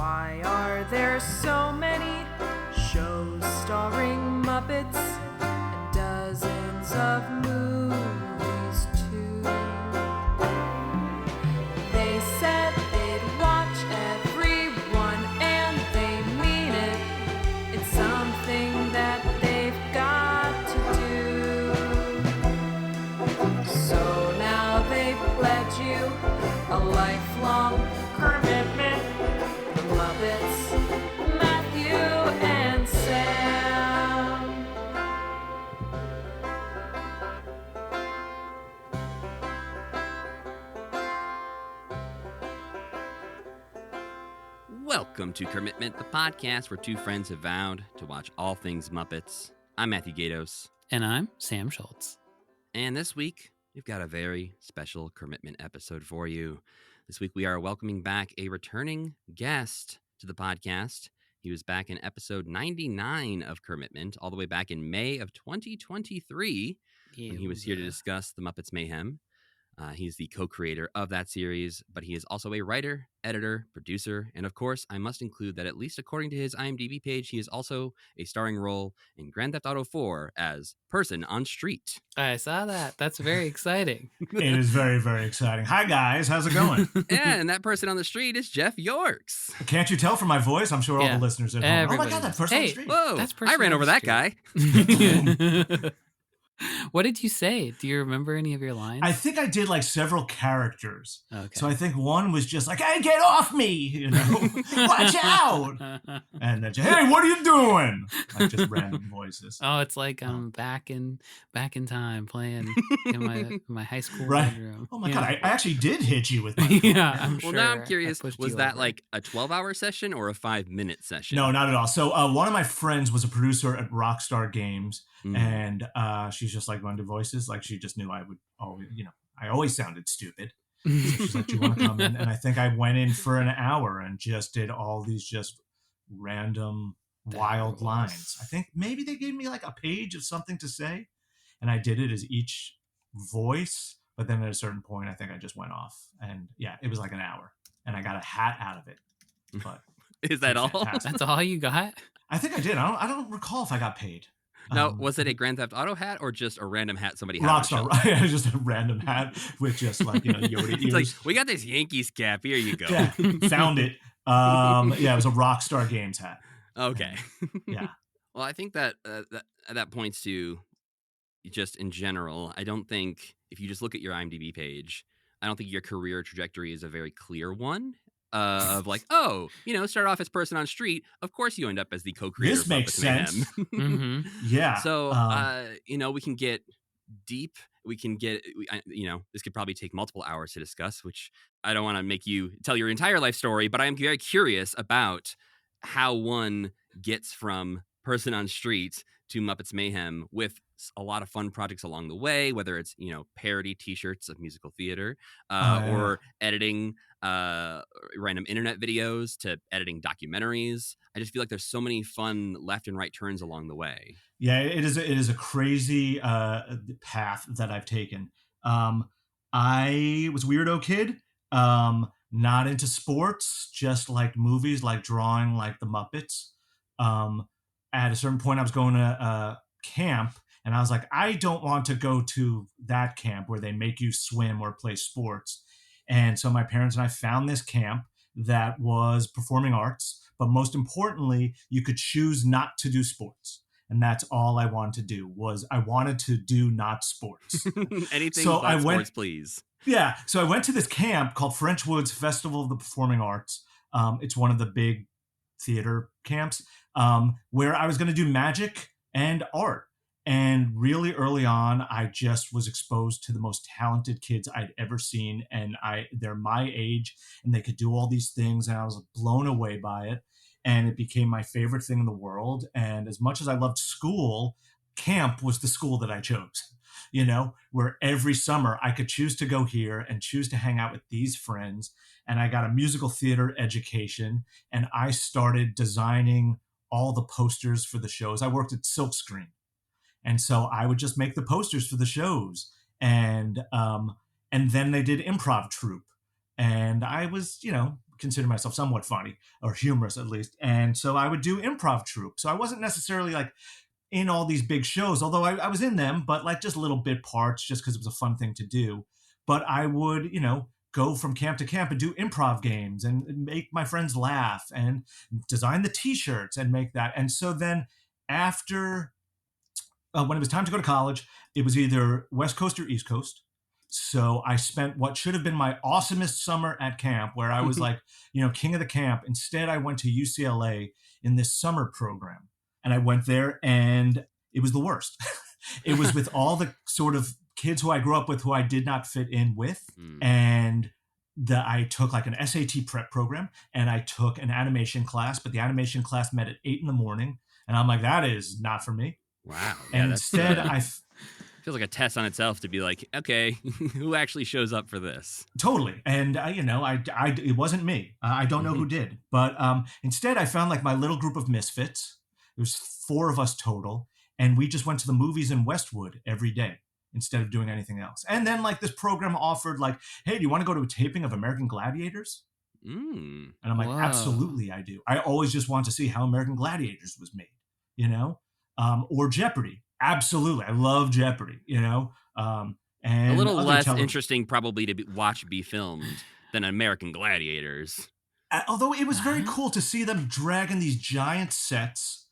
Why are there so many shows starring Muppets and dozens of movies too? They said they'd watch everyone and they mean it. It's something that they've got to do. So now they've pledged you a lifelong commitment. The Muppets, Matthew and Sam. Welcome to Commitment, the podcast where two friends have vowed to watch all things Muppets. I'm Matthew Gatos. And I'm Sam Schultz. And this week, we've got a very special Commitment episode for you. This week, we are welcoming back a returning guest to the podcast. He was back in episode 99 of Commitment, all the way back in May of 2023, when he was here to discuss the Muppets Mayhem. He's the co-creator of that series, but he is also a writer, editor, producer, and of course, I must include that at least according to his IMDb page, he is also a starring role in Grand Theft Auto 4 as Person on Street. I saw that. That's very exciting. It is very, very exciting. Hi, guys. How's it going? Yeah, and that person on the street is Jeff Yorkes. Can't you tell from my voice? I'm sure all the listeners at home. Everybody Oh, my God, that person on the street. Whoa, That's I ran over that guy. What did you say? Do you remember any of your lines? I think I did like several characters. Okay. So I think one was just like, hey, get off me, you know, watch out. And then, hey, what are you doing? Like just random voices. Oh, it's like I'm back in time playing in my high school Right. bedroom. Oh my God, I actually did hit you with my Yeah, I'm Well, sure. now I'm curious, I pushed was you that over. like a 12-hour session or a 5-minute session? No, not at all. So one of my friends was a producer at Rockstar Games, Mm. and she's just like going to voices. Like she just knew I would always, you know, I always sounded stupid. So she's like, do you want to come in? And I think I went in for an hour and just did all these just random wild lines. I think maybe they gave me like a page of something to say, and I did it as each voice. But then at a certain point, I think I just went off. And yeah, it was like an hour. And I got a hat out of it. But Is that all? fantastic. That's all you got? I think I did. I don't recall if I got paid. Now, was it a Grand Theft Auto hat or just a random hat somebody had on Rockstar? shelf? Right? Just a random hat with just like, you know, Yoda ears. It's like, we got this Yankees cap. Here you go. Yeah, found it. Yeah, it was a Rockstar Games hat. Okay. Yeah. Well, I think that that points to just in general. I don't think if you just look at your IMDb page, I don't think your career trajectory is a very clear one. Of like, oh, you know, start off as Person on Street. Of course, you end up as the co-creator. This of makes Muppets Mayhem. sense. Mm-hmm. Yeah. So, you know, we can get deep. We can get, you know, this could probably take multiple hours to discuss, which I don't want to make you tell your entire life story, but I'm very curious about how one gets from Person on Street to Muppets Mayhem with a lot of fun projects along the way, whether it's, you know, parody t-shirts of musical theater or editing random internet videos to editing documentaries. I just feel like there's so many fun left and right turns along the way. Yeah, it is a crazy path that I've taken. I was a weirdo kid, not into sports, just like movies, like drawing, like the Muppets. At a certain point, I was going to camp, and I was like, I don't want to go to that camp where they make you swim or play sports. And so my parents and I found this camp that was performing arts, but most importantly, you could choose not to do sports. And that's all I wanted to do was I wanted to do not sports. Anything So but I went- sports, please. Yeah. So I went to this camp called French Woods Festival of the Performing Arts. It's one of the big theater camps where I was going to do magic and art. And really early on, I just was exposed to the most talented kids I'd ever seen. And they're my age and they could do all these things. And I was blown away by it. And it became my favorite thing in the world. And as much as I loved school, camp was the school that I chose, you know, where every summer I could choose to go here and choose to hang out with these friends. And I got a musical theater education and I started designing all the posters for the shows. I worked at Silkscreen. And so I would just make the posters for the shows. And then they did improv troupe. And I was, you know, consider myself somewhat funny or humorous at least. And so I would do improv troupe. So I wasn't necessarily like in all these big shows, although I was in them, but like just little bit parts just because it was a fun thing to do. But I would, go from camp to camp and do improv games and make my friends laugh and design the t-shirts and make that. And so then after, when it was time to go to college, it was either West Coast or East Coast. So I spent what should have been my awesomest summer at camp, where I was like, king of the camp. Instead, I went to UCLA in this summer program. And I went there and it was the worst. It was with all the sort of kids who I grew up with who I did not fit in with. And I took like an SAT prep program and I took an animation class, but the animation class met at 8 a.m. And I'm like, that is not for me. Wow. And instead feels like a test on itself to be like, okay, who actually shows up for this? Totally. And, it wasn't me. I don't know who did. But instead, I found like my little group of misfits. There was 4 of us total. And we just went to the movies in Westwood every day instead of doing anything else. And then like this program offered like, hey, do you want to go to a taping of American Gladiators? And I'm like, absolutely, I do. I always just want to see how American Gladiators was made, or Jeopardy. Absolutely. I love Jeopardy, and a little less interesting probably to watch be filmed than American Gladiators. Although it was very cool to see them dragging these giant sets,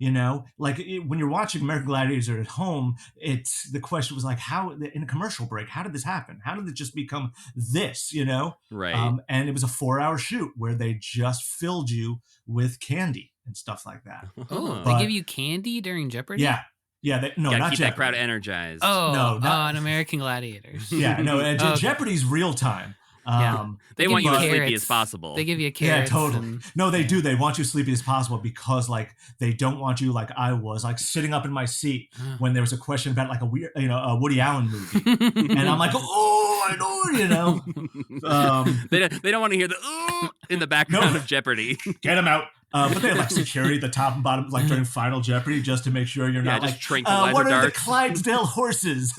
when you're watching American Gladiators at home, the question was like, how in a commercial break, how did this happen? How did it just become this, Right. And it was a 4-hour shoot where they just filled you with candy and stuff like that. Oh, they give you candy during Jeopardy? Yeah. Yeah, not keep Jeopardy. that crowd energized. Oh, no, not on American Gladiators. Yeah, no, Okay. Jeopardy's real time. They want you as sleepy carrots. as possible. They give you carrots. Yeah, totally. No, they do. They want you as sleepy as possible because, like, they don't want you like I was, like sitting up in my seat when there was a question about like a weird, a Woody Allen movie, and I'm like, oh, I know, They don't want to hear the ooh in the background of Jeopardy. Get him out. But they had like security at the top and bottom, like during Final Jeopardy, just to make sure you're not just like tranquilizer what are darts. the Clydesdale horses?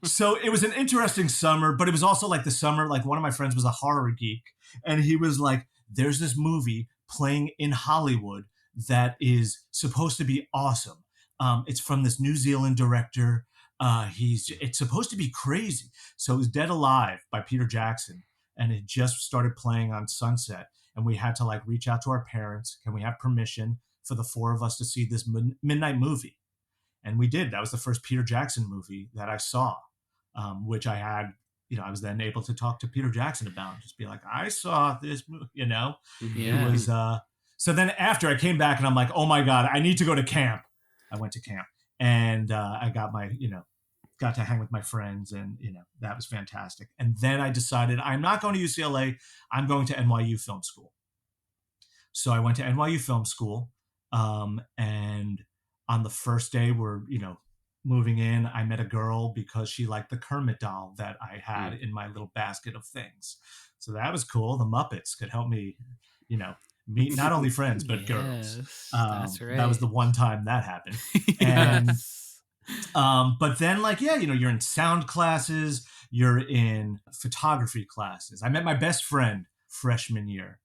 So it was an interesting summer, but it was also like the summer. Like one of my friends was a horror geek, and he was like, "There's this movie playing in Hollywood that is supposed to be awesome. It's from this New Zealand director. It's supposed to be crazy." So it was Dead Alive by Peter Jackson, and it just started playing on Sunset. And we had to like reach out to our parents. Can we have permission for the 4 of us to see this midnight movie? And we did. That was the first Peter Jackson movie that I saw, which I had, I was then able to talk to Peter Jackson about, just be like, I saw this movie, Yeah. It was, so then after I came back and I'm like, oh my God, I need to go to camp. I went to camp and I got my, got to hang with my friends and, that was fantastic. And then I decided I'm not going to UCLA. I'm going to NYU Film School. So I went to NYU Film School. And on the first day we're, moving in, I met a girl because she liked the Kermit doll that I had in my little basket of things. So that was cool. The Muppets could help me, meet not only friends, but girls. That's right. That was the one time that happened. And but then you're in sound classes, you're in photography classes. I met my best friend freshman year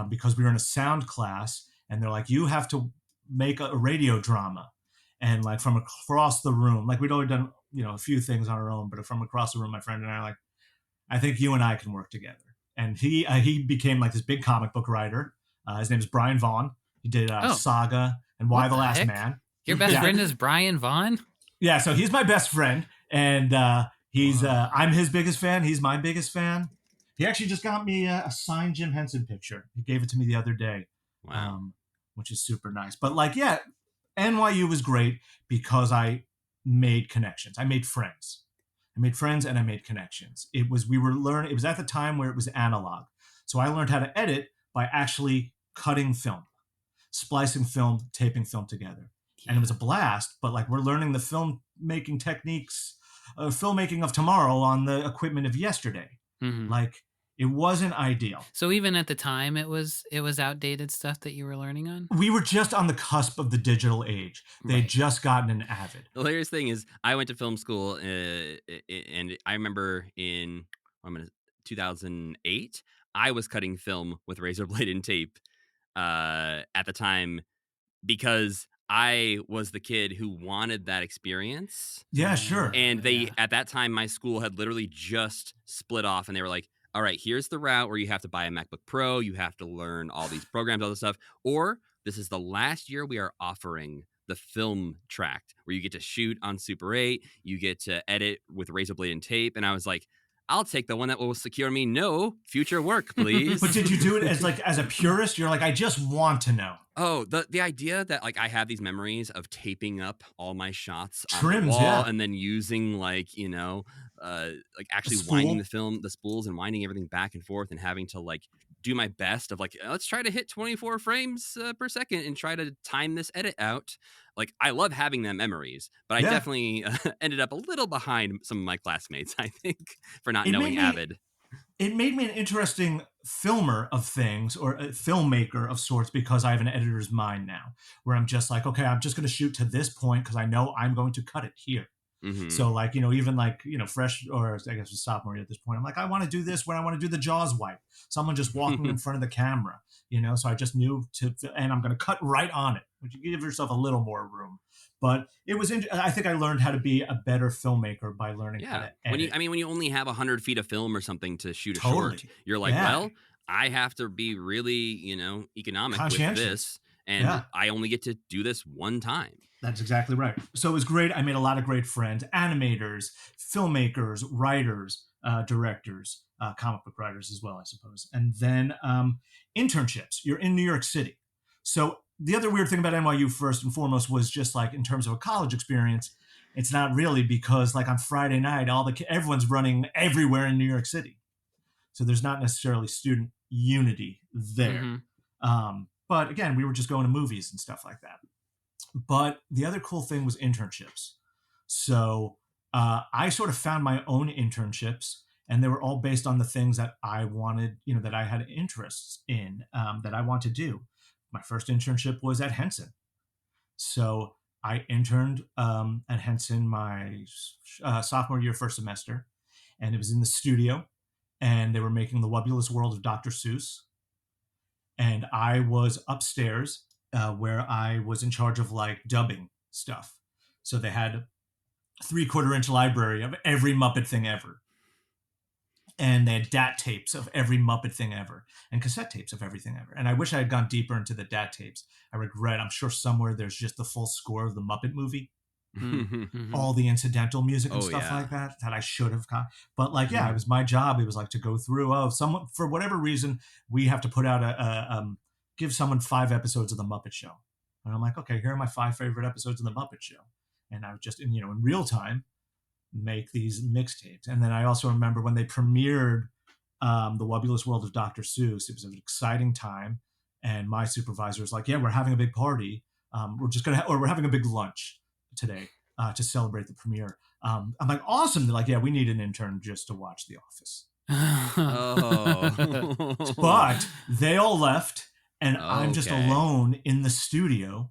because we were in a sound class and they're like, you have to make a radio drama. And like from across the room, like we'd already done, a few things on our own, but from across the room, my friend and I are like, I think you and I can work together. And he became like this big comic book writer. His name is Brian Vaughn. He did Saga and Why the Last Man. Your best friend is Brian Vaughn? Yeah, so he's my best friend, and I'm his biggest fan. He's my biggest fan. He actually just got me a signed Jim Henson picture. He gave it to me the other day, which is super nice. But NYU was great because I made connections. I made friends. and I made connections. It was at the time where it was analog. So I learned how to edit by actually cutting film, splicing film, taping film together. And it was a blast, but we're learning the filmmaking techniques, filmmaking of tomorrow on the equipment of yesterday. Mm-hmm. It wasn't ideal. So even at the time, it was outdated stuff that you were learning on? We were just on the cusp of the digital age. They'd just gotten an Avid. The hilarious thing is I went to film school and I remember in 2008, I was cutting film with razor blade and tape at the time because I was the kid who wanted that experience. Yeah, sure. And at that time, my school had literally just split off and they were like, all right, here's the route where you have to buy a MacBook Pro. You have to learn all these programs, all this stuff. Or this is the last year we are offering the film track where you get to shoot on Super 8. You get to edit with razor blade and tape. And I was like, I'll take the one that will secure me no future work, please. But did you do it as a purist? You're like, I just want to know. Oh, the idea that like I have these memories of taping up all my shots on Trims, the wall yeah. and then using like actually winding the spools and winding everything back and forth and having to like do my best of like, let's try to hit 24 frames per second and try to time this edit out. Like, I love having them memories, but I definitely ended up a little behind some of my classmates, I think, for not knowing Avid. It made me an interesting filmer of things, or a filmmaker of sorts, because I have an editor's mind now, where I'm just like, okay, I'm just going to shoot to this point because I know I'm going to cut it here. Mm-hmm. So like, even like, fresh, or I guess a sophomore at this point, I'm like, I want to do this when I want to do the Jaws wipe. Someone just walking in front of the camera, so I just knew and I'm going to cut right on it, which you give yourself a little more room. But it was, I think I learned how to be a better filmmaker by learning how to edit. When you only have 100 feet of film or something to shoot a short, you're like, well, I have to be really, economic with this. And I only get to do this one time. That's exactly right. So it was great. I made a lot of great friends, animators, filmmakers, writers, directors, comic book writers as well, I suppose. And then internships. You're in New York City. So the other weird thing about NYU, first and foremost, was just like in terms of a college experience, it's not really, because like on Friday night, everyone's running everywhere in New York City. So there's not necessarily student unity there. Mm-hmm. But again, we were just going to movies and stuff like that. But the other cool thing was internships. So I sort of found my own internships, and they were all based on the things that I wanted, that I had interests in, that I want to do. My first internship was at Henson. So I interned at Henson my sophomore year, first semester, and it was in the studio, and they were making The Wubulous World of Dr. Seuss. And I was upstairs where I was in charge of like dubbing stuff. So they had a 3/4-inch library of every Muppet thing ever. And they had DAT tapes of every Muppet thing ever, and cassette tapes of everything ever. And I wish I had gone deeper into the DAT tapes. I regret, I'm sure somewhere there's just the full score of the Muppet movie. Mm-hmm. All the incidental music and stuff like that I should have caught. But like, it was my job. It was like to go through, someone, for whatever reason, we have to put out give someone 5 episodes of the Muppet Show. And I'm like, okay, here are my 5 favorite episodes of the Muppet Show. And I would just, in real time, make these mixtapes. And then I also remember when they premiered The Wubulous World of Dr. Seuss, it was an exciting time. And my supervisor was like, yeah, we're having a big party. We're having a big lunch today to celebrate the premiere. I'm like, awesome. They're like, yeah, we need an intern just to watch The Office. But they all left, and I'm just alone in the studio,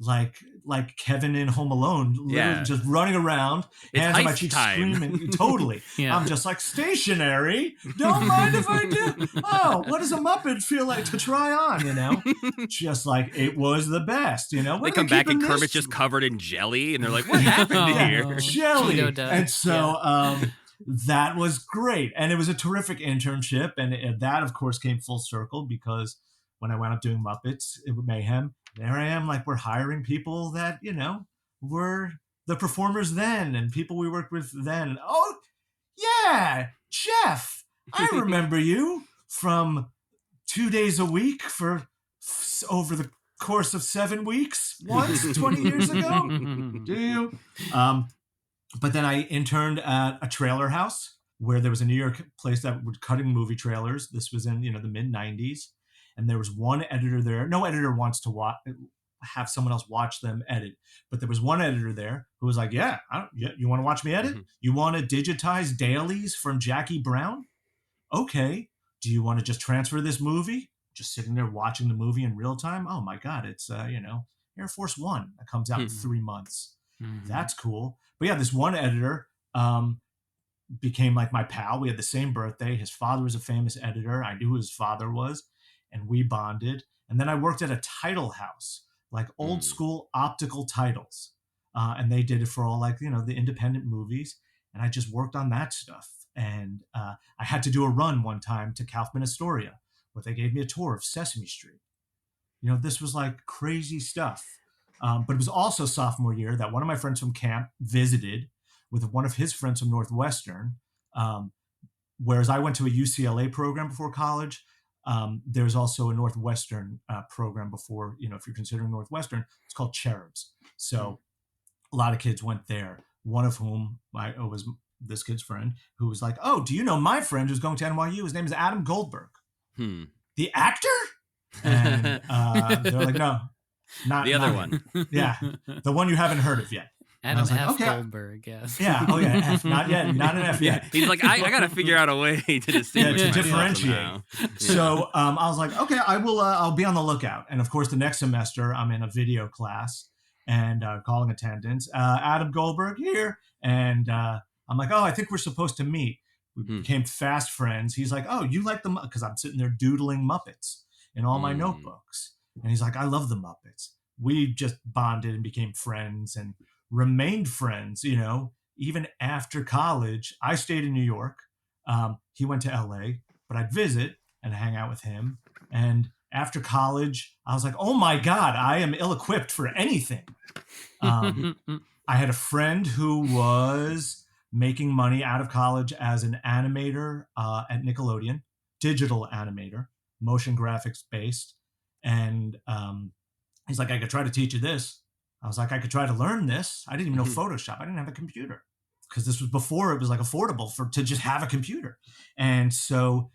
like Kevin in Home Alone, literally just running around, hands on my cheeks, screaming. Totally. I'm just like, stationary. Don't mind if I do. Oh, what does a Muppet feel like to try on? Just like, it was the best. They come back and Kermit's just covered in jelly, and they're like, what happened here? Jelly. And so that was great, and it was a terrific internship, and that of course came full circle, because when I wound up doing Muppets Mayhem, there I am, like, we're hiring people that, were the performers then and people we worked with then. Oh, yeah, Jeff, I remember you from 2 days a week for over the course of 7 weeks once, 20 years ago. Do you? But then I interned at a trailer house where there was a New York place that was cutting movie trailers. This was in, the mid-90s. And there was one editor there. No editor wants to have someone else watch them edit. But there was one editor there who was like, you want to watch me edit? Mm-hmm. You want to digitize dailies from Jackie Brown? Okay. Do you want to just transfer this movie? Just sitting there watching the movie in real time? Oh, my God. It's, Air Force One that comes out in 3 months. Mm-hmm. That's cool. But yeah, this one editor, became like my pal. We had the same birthday. His father was a famous editor. I knew who his father was, and we bonded. And then I worked at a title house, like old school optical titles. And they did it for all like, the independent movies. And I just worked on that stuff. And I had to do a run one time to Kaufman Astoria, where they gave me a tour of Sesame Street. This was like crazy stuff. But it was also sophomore year that one of my friends from camp visited with one of his friends from Northwestern. Whereas I went to a UCLA program before college, there's also a Northwestern program before, if you're considering Northwestern, it's called Cherubs. So a lot of kids went there, one of whom was this kid's friend, who was like, oh, do you know my friend who's going to NYU? His name is Adam Goldberg. The actor? And they're like, no, not the other one. Yeah, the one you haven't heard of yet. Adam like, F. okay. Goldberg, yes. Yeah, oh yeah, F, not yet, not an F yet. He's like, I got to figure out a way to distinguish to myself differentiate. somehow. So I was like, okay, I will. I'll be on the lookout. And of course, the next semester, I'm in a video class and calling attendance. Adam Goldberg here, and I'm like, oh, I think we're supposed to meet. We became fast friends. He's like, oh, you like the because I'm sitting there doodling Muppets in all my notebooks, and he's like, I love the Muppets. We just bonded and became friends and remained friends, even after college. I stayed in New York. He went to LA, but I'd visit and hang out with him. And after college, I was like, oh my God, I am ill-equipped for anything. I had a friend who was making money out of college as an animator at Nickelodeon, digital animator, motion graphics based. And he's like, I could try to teach you this. I was like, I could try to learn this. I didn't even know Photoshop. I didn't have a computer because this was before it was like affordable to just have a computer. And so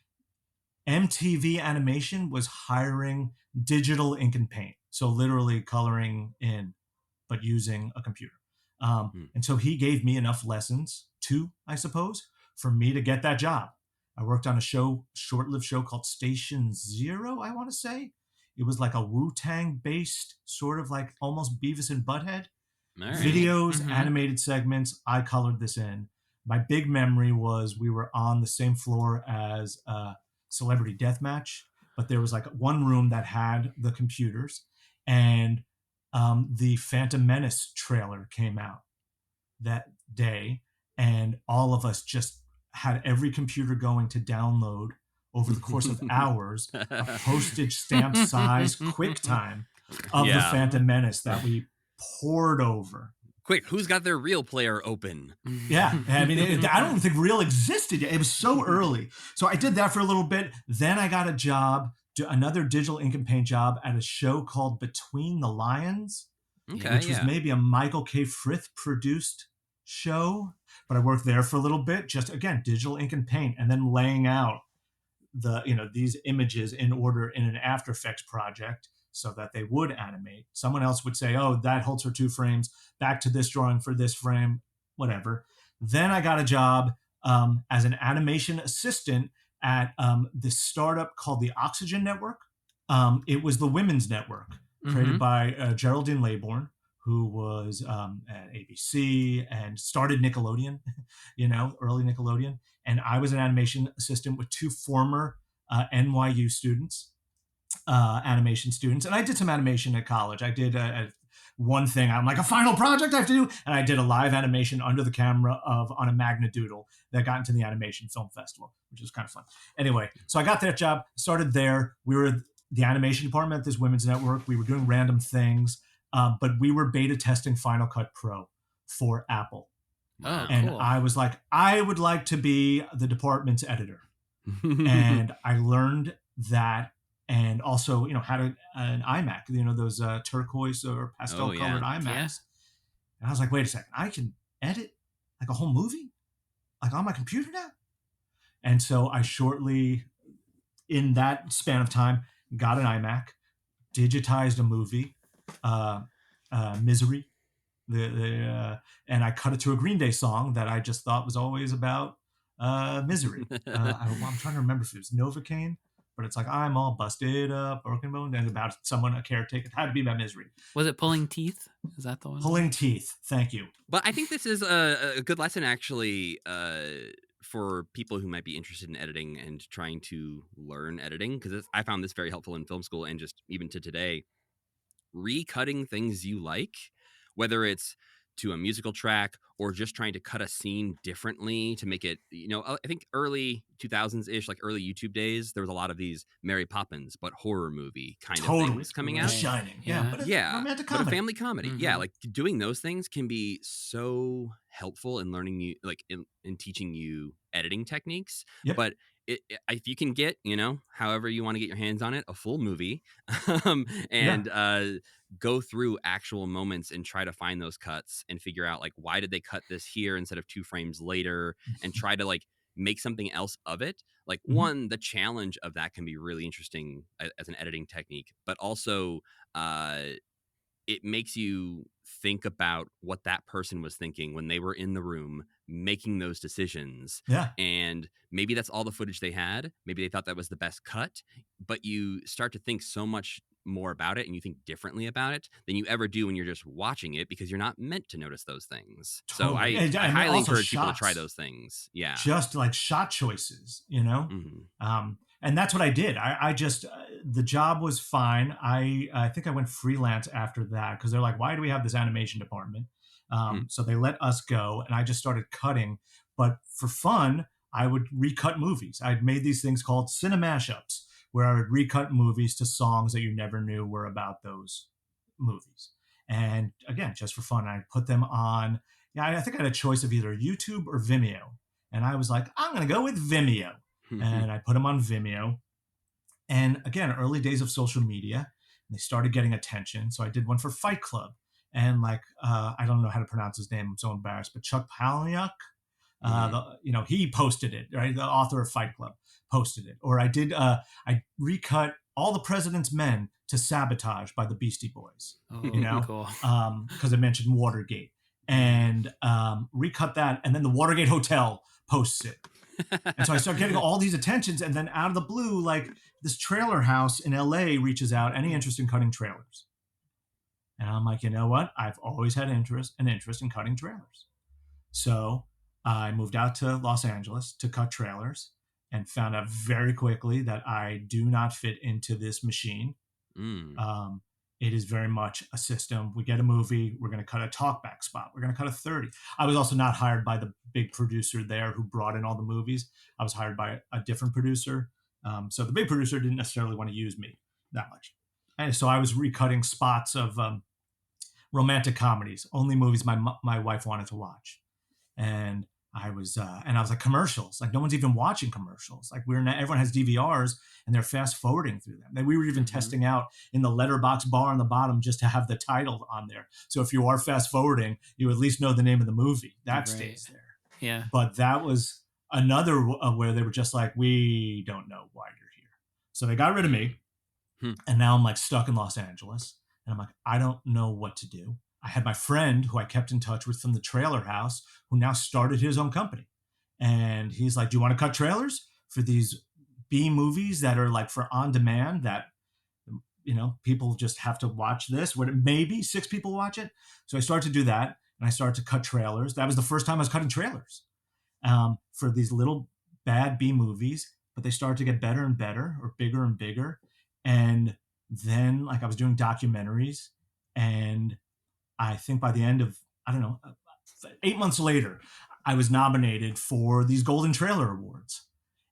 MTV Animation was hiring digital ink and paint. So literally coloring in, but using a computer. And so he gave me enough lessons I suppose, for me to get that job. I worked on a short-lived show called Station Zero, I want to say. It was like a Wu-Tang based, sort of like almost Beavis and Butthead. Right. Videos, animated segments. I colored this in. My big memory was we were on the same floor as Celebrity Deathmatch, but there was like one room that had the computers, and the Phantom Menace trailer came out that day, and all of us just had every computer going to download over the course of hours a postage stamp size QuickTime of the Phantom Menace that we poured over. Quick, who's got their real player open? Yeah, I mean, I don't even think real existed yet. It was so early. So I did that for a little bit. Then I got a job, another digital ink and paint job at a show called Between the Lions, which was maybe a Michael K. Frith produced show. But I worked there for a little bit, just again, digital ink and paint, and then laying out these images in order in an After Effects project so that they would animate. Someone else would say, oh, that holds for 2 frames, back to this drawing for this frame, whatever. Then I got a job as an animation assistant at this startup called the Oxygen Network. It was the Women's Network created by Geraldine Laybourne, who was at ABC and started Nickelodeon, early Nickelodeon. And I was an animation assistant with 2 former NYU students, animation students. And I did some animation at college. I did one thing. I'm like, a final project I have to do. And I did a live animation under the camera on a Magna Doodle that got into the Animation Film Festival, which was kind of fun. Anyway, so I got that job, started there. We were the animation department at this women's network. We were doing random things, but we were beta testing Final Cut Pro for Apple. Oh, and cool. I was like, I would like to be the department's editor. And I learned that, and also, had an iMac, those turquoise or pastel colored iMacs. Yeah. And I was like, wait a second, I can edit like a whole movie, like on my computer now. And so I shortly, in that span of time, got an iMac, digitized a movie, Misery. And I cut it to a Green Day song that I just thought was always about misery. I'm trying to remember if it was Novocaine, but it's like, I'm all busted up, broken bone, and about someone, a caretaker. It had to be about misery. Was it Pulling Teeth? Is that the one? Pulling Teeth. Thank you. But I think this is a good lesson, actually, for people who might be interested in editing and trying to learn editing, because I found this very helpful in film school and just even to today, recutting things you like, whether it's to a musical track or just trying to cut a scene differently to make it, I think early 2000s ish, like early YouTube days, there was a lot of these Mary Poppins but horror movie kind of things coming The out. Shining, but it's romantic but comedy. a family comedy. Yeah, like doing those things can be so helpful in learning you, like in teaching you editing techniques. Yep. But if you can get, however you want to get your hands on it, a full movie, and go through actual moments and try to find those cuts and figure out like, why did they cut this here instead of 2 frames later, and try to like make something else of it. Like one, the challenge of that can be really interesting as an editing technique, but also it makes you think about what that person was thinking when they were in the room making those decisions. Yeah. And maybe that's all the footage they had. Maybe they thought that was the best cut, but you start to think so much more about it and you think differently about it than you ever do when you're just watching it, because you're not meant to notice those things. Totally. So I highly encourage people to try those things. Yeah. Just like shot choices, and that's what I did. I just, the job was fine. I think I went freelance after that because they're like, why do we have this animation department? So they let us go, and I just started cutting. But for fun, I would recut movies. I'd made these things called cinemashups, where I would recut movies to songs that you never knew were about those movies. And again, just for fun, I'd put them on. Yeah, I think I had a choice of either YouTube or Vimeo. And I was like, I'm going to go with Vimeo. And I put them on Vimeo. And again, early days of social media, and they started getting attention. So I did one for Fight Club. And like, I don't know how to pronounce his name. I'm so embarrassed. But Chuck Palahniuk, he posted it, right? The author of Fight Club posted it. Or I did, I recut All the President's Men to Sabotage by the Beastie Boys, Cool. Because I mentioned Watergate. And recut that. And then the Watergate Hotel posts it. And so I start getting all these attentions, and then out of the blue, like this trailer house in LA reaches out. Any interest in cutting trailers? And I'm like, you know what? I've always had an interest in cutting trailers. So I moved out to Los Angeles to cut trailers, and found out very quickly that I do not fit into this machine. It is very much a system. We get a movie, we're going to cut a talkback spot. We're going to cut a 30. I was also not hired by the big producer there who brought in all the movies. I was hired by a different producer. So the big producer didn't necessarily want to use me that much. And so I was recutting spots of romantic comedies, only movies my wife wanted to watch. And I was like, commercials. Like, no one's even watching commercials. Like, everyone has DVRs and they're fast forwarding through them. And we were even testing out in the letterbox bar on the bottom just to have the title on there. So if you are fast forwarding, you at least know the name of the movie. That stays there. Yeah. But that was another where they were just like, we don't know why you're here. So they got rid of me. And now I'm like stuck in Los Angeles. And I'm like, I don't know what to do. I had my friend who I kept in touch with from the trailer house, who now started his own company. And he's like, do you want to cut trailers for these B movies that are like for on demand that, people just have to watch this? Maybe 6 people watch it. So I started to do that, and I started to cut trailers. That was the first time I was cutting trailers for these little bad B movies, but they started to get better and better, or bigger and bigger. And then like I was doing documentaries, and I think by the end of, 8 months later, I was nominated for these Golden Trailer Awards.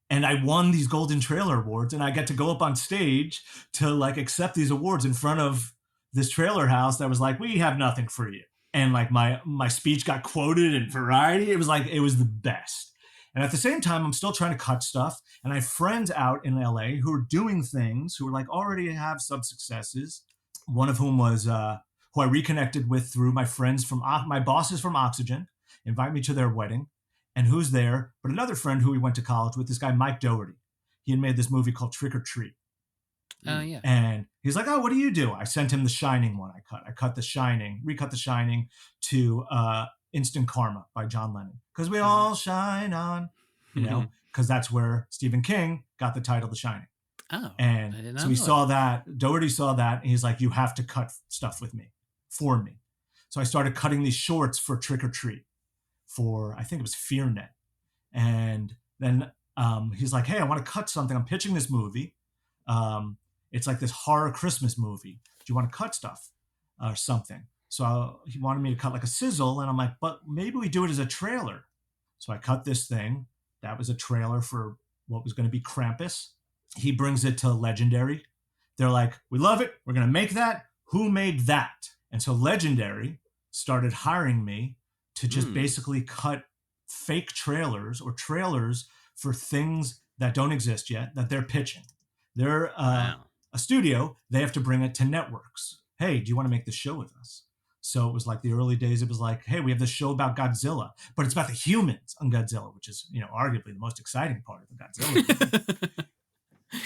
And I won these Golden Trailer Awards, and I get to go up on stage to like accept these awards in front of this trailer house that was like, we have nothing for you. And like my speech got quoted in Variety. It was the best. And at the same time, I'm still trying to cut stuff. And I have friends out in LA who are doing things, who are like already have some successes. One of whom was, who I reconnected with through my friends my bosses from Oxygen, invite me to their wedding. And who's there? But another friend who we went to college with, this guy, Mike Doherty. He had made this movie called Trick or Treat. Oh, yeah. And he's like, oh, what do you do? I sent him the Shining one. I cut The Shining, recut The Shining to Instant Karma by John Lennon. Because we all shine on, because that's where Stephen King got the title The Shining. Oh, and so we saw that. Doherty saw that, and he's like, you have to cut stuff with me, for me. So I started cutting these shorts for Trick or Treat, for, I think it was FearNet. And then he's like, hey, I want to cut something. I'm pitching this movie. It's like this horror Christmas movie. Do you want to cut stuff or something? So he wanted me to cut like a sizzle. And I'm like, but maybe we do it as a trailer. So I cut this thing. That was a trailer for what was going to be Krampus. He brings it to Legendary. They're like, we love it. We're going to make that. Who made that? And so Legendary started hiring me to just basically cut fake trailers or trailers for things that don't exist yet that they're pitching. They're a studio. They have to bring it to networks. Hey, do you want to make the show with us? So it was like the early days. It was like, hey, we have this show about Godzilla, but it's about the humans on Godzilla, which is, arguably the most exciting part of the Godzilla movie.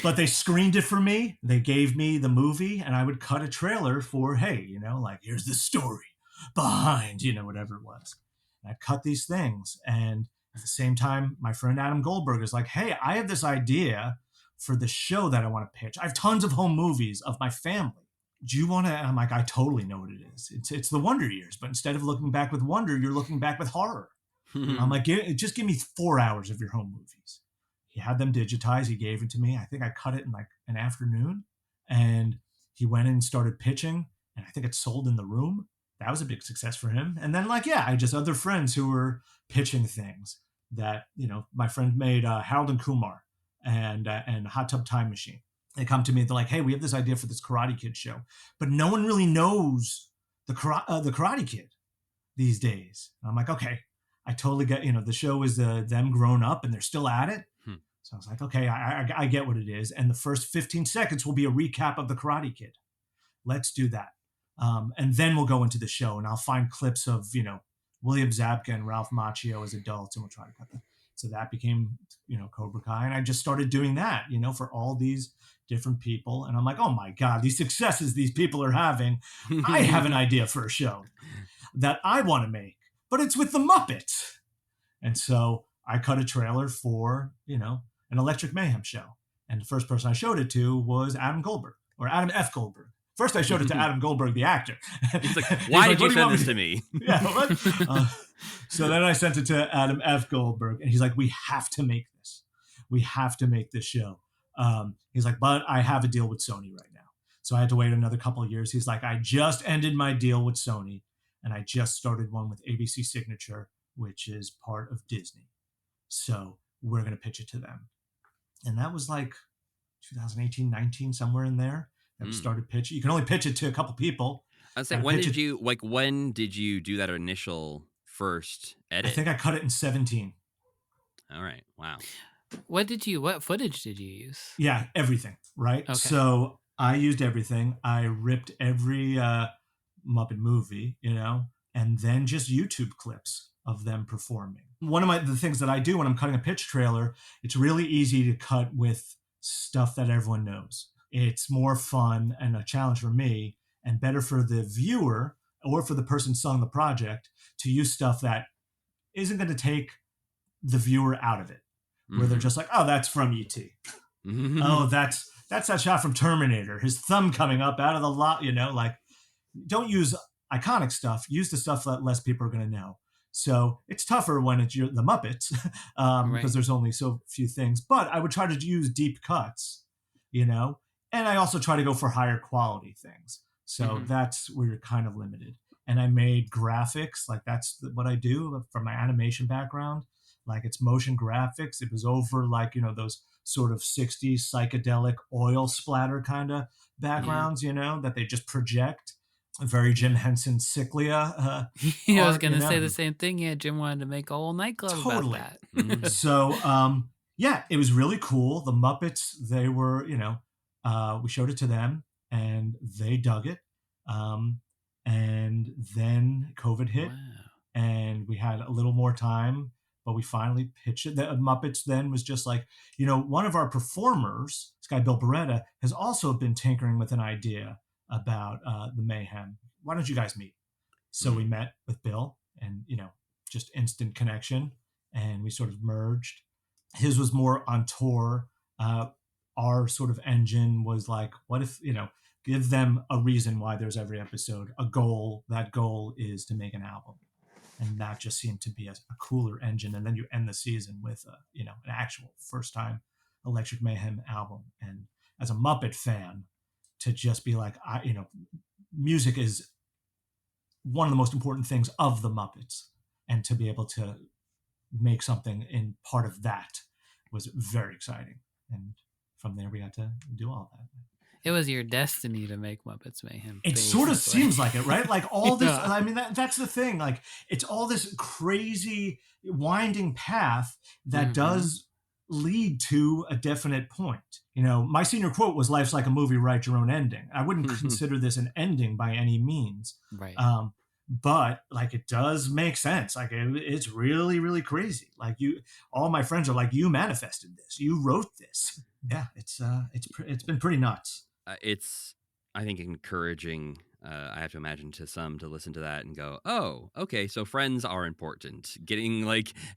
But they screened it for me. They gave me the movie, and I would cut a trailer for, hey, like, here's the story behind, whatever it was. And I'd cut these things. And at the same time, my friend Adam Goldberg is like, hey, I have this idea for the show that I want to pitch. I have tons of home movies of my family. Do you want to? And I'm like, I totally know what it is. It's the Wonder Years, but instead of looking back with wonder, you're looking back with horror. I'm like, just give me 4 hours of your home movies. He had them digitized. He gave it to me. I think I cut it in like an afternoon, and he went in and started pitching, and I think it sold in the room. That was a big success for him. And then I just other friends who were pitching things that, my friend made Harold and Kumar and Hot Tub Time Machine. They come to me. They're like, hey, we have this idea for this Karate Kid show, but no one really knows the Karate Kid these days. And I'm like, okay, I totally get, the show is them grown up and they're still at it. So I was like, okay, I get what it is. And the first 15 seconds will be a recap of the Karate Kid. Let's do that. And then we'll go into the show, and I'll find clips of, William Zabka and Ralph Macchio as adults, and we'll try to cut them. So that became, Cobra Kai. And I just started doing that, for all these different people. And I'm like, oh my God, these successes these people are having. I have an idea for a show that I want to make, but it's with the Muppets. And so I cut a trailer for, an Electric Mayhem show. And the first person I showed it to was Adam Goldberg, or Adam F. Goldberg. First, I showed it to Adam Goldberg, the actor. He's like, why did you send this to me? Yeah. What? So then I sent it to Adam F. Goldberg, and he's like, we have to make this. We have to make this show. He's like, but I have a deal with Sony right now. So I had to wait another couple of years. He's like, I just ended my deal with Sony, and I just started one with ABC Signature, which is part of Disney. So we're going to pitch it to them. And that was like 2018, 19, somewhere in there. That we started pitching. You can only pitch it to a couple people. I was saying, when did you do that initial first edit? I think I cut it in 17. All right. Wow. What footage did you use? Yeah, everything. Right. Okay. So I used everything. I ripped every Muppet movie, and then just YouTube clips of them performing. One of the things that I do when I'm cutting a pitch trailer, it's really easy to cut with stuff that everyone knows. It's more fun and a challenge for me, and better for the viewer or for the person selling the project to use stuff that isn't going to take the viewer out of it, where they're just like, oh, that's from E.T. Oh, that's that shot from Terminator, his thumb coming up out of the lot, don't use iconic stuff. Use the stuff that less people are going to know. So it's tougher when it's the Muppets because there's only so few things. But I would try to use deep cuts, and I also try to go for higher quality things. So that's where you're kind of limited. And I made graphics, like that's what I do from my animation background. Like it's motion graphics. It was over those sort of 60s psychedelic oil splatter kind of backgrounds, that they just project. Very Jim Henson Ciclia. I was going to say the same thing. Yeah, Jim wanted to make a whole nightclub about that. So, it was really cool. The Muppets, they were, we showed it to them and they dug it. And then COVID hit and we had a little more time, but we finally pitched it. The Muppets then was just like, one of our performers, this guy, Bill Beretta, has also been tinkering with an idea about the Mayhem. Why don't you guys meet? So we met with Bill and, just instant connection, and we sort of merged. His was more on tour. Our sort of engine was like, what if, give them a reason why there's every episode, a goal. That goal is to make an album. And that just seemed to be a cooler engine. And then you end the season with an actual first time Electric Mayhem album. And as a Muppet fan, to just be like, music is one of the most important things of the Muppets, and to be able to make something in part of that was very exciting. And from there, we got to do all that. It was your destiny to make Muppets Mayhem. It sort of basically. seems like it, right? Like all this, Yeah. I mean, that's the thing. Like it's all this crazy winding path that does lead to a definite point. My senior quote was, "Life's like a movie, write your own ending." I wouldn't consider this an ending by any means. Right. But like it does make sense. Like it's really, really crazy. Like all my friends are like, "You manifested this. You wrote this." Yeah, it's been pretty nuts. It's, I think, encouraging. I have to imagine to some to listen to that and go, "Oh, okay, so friends are important.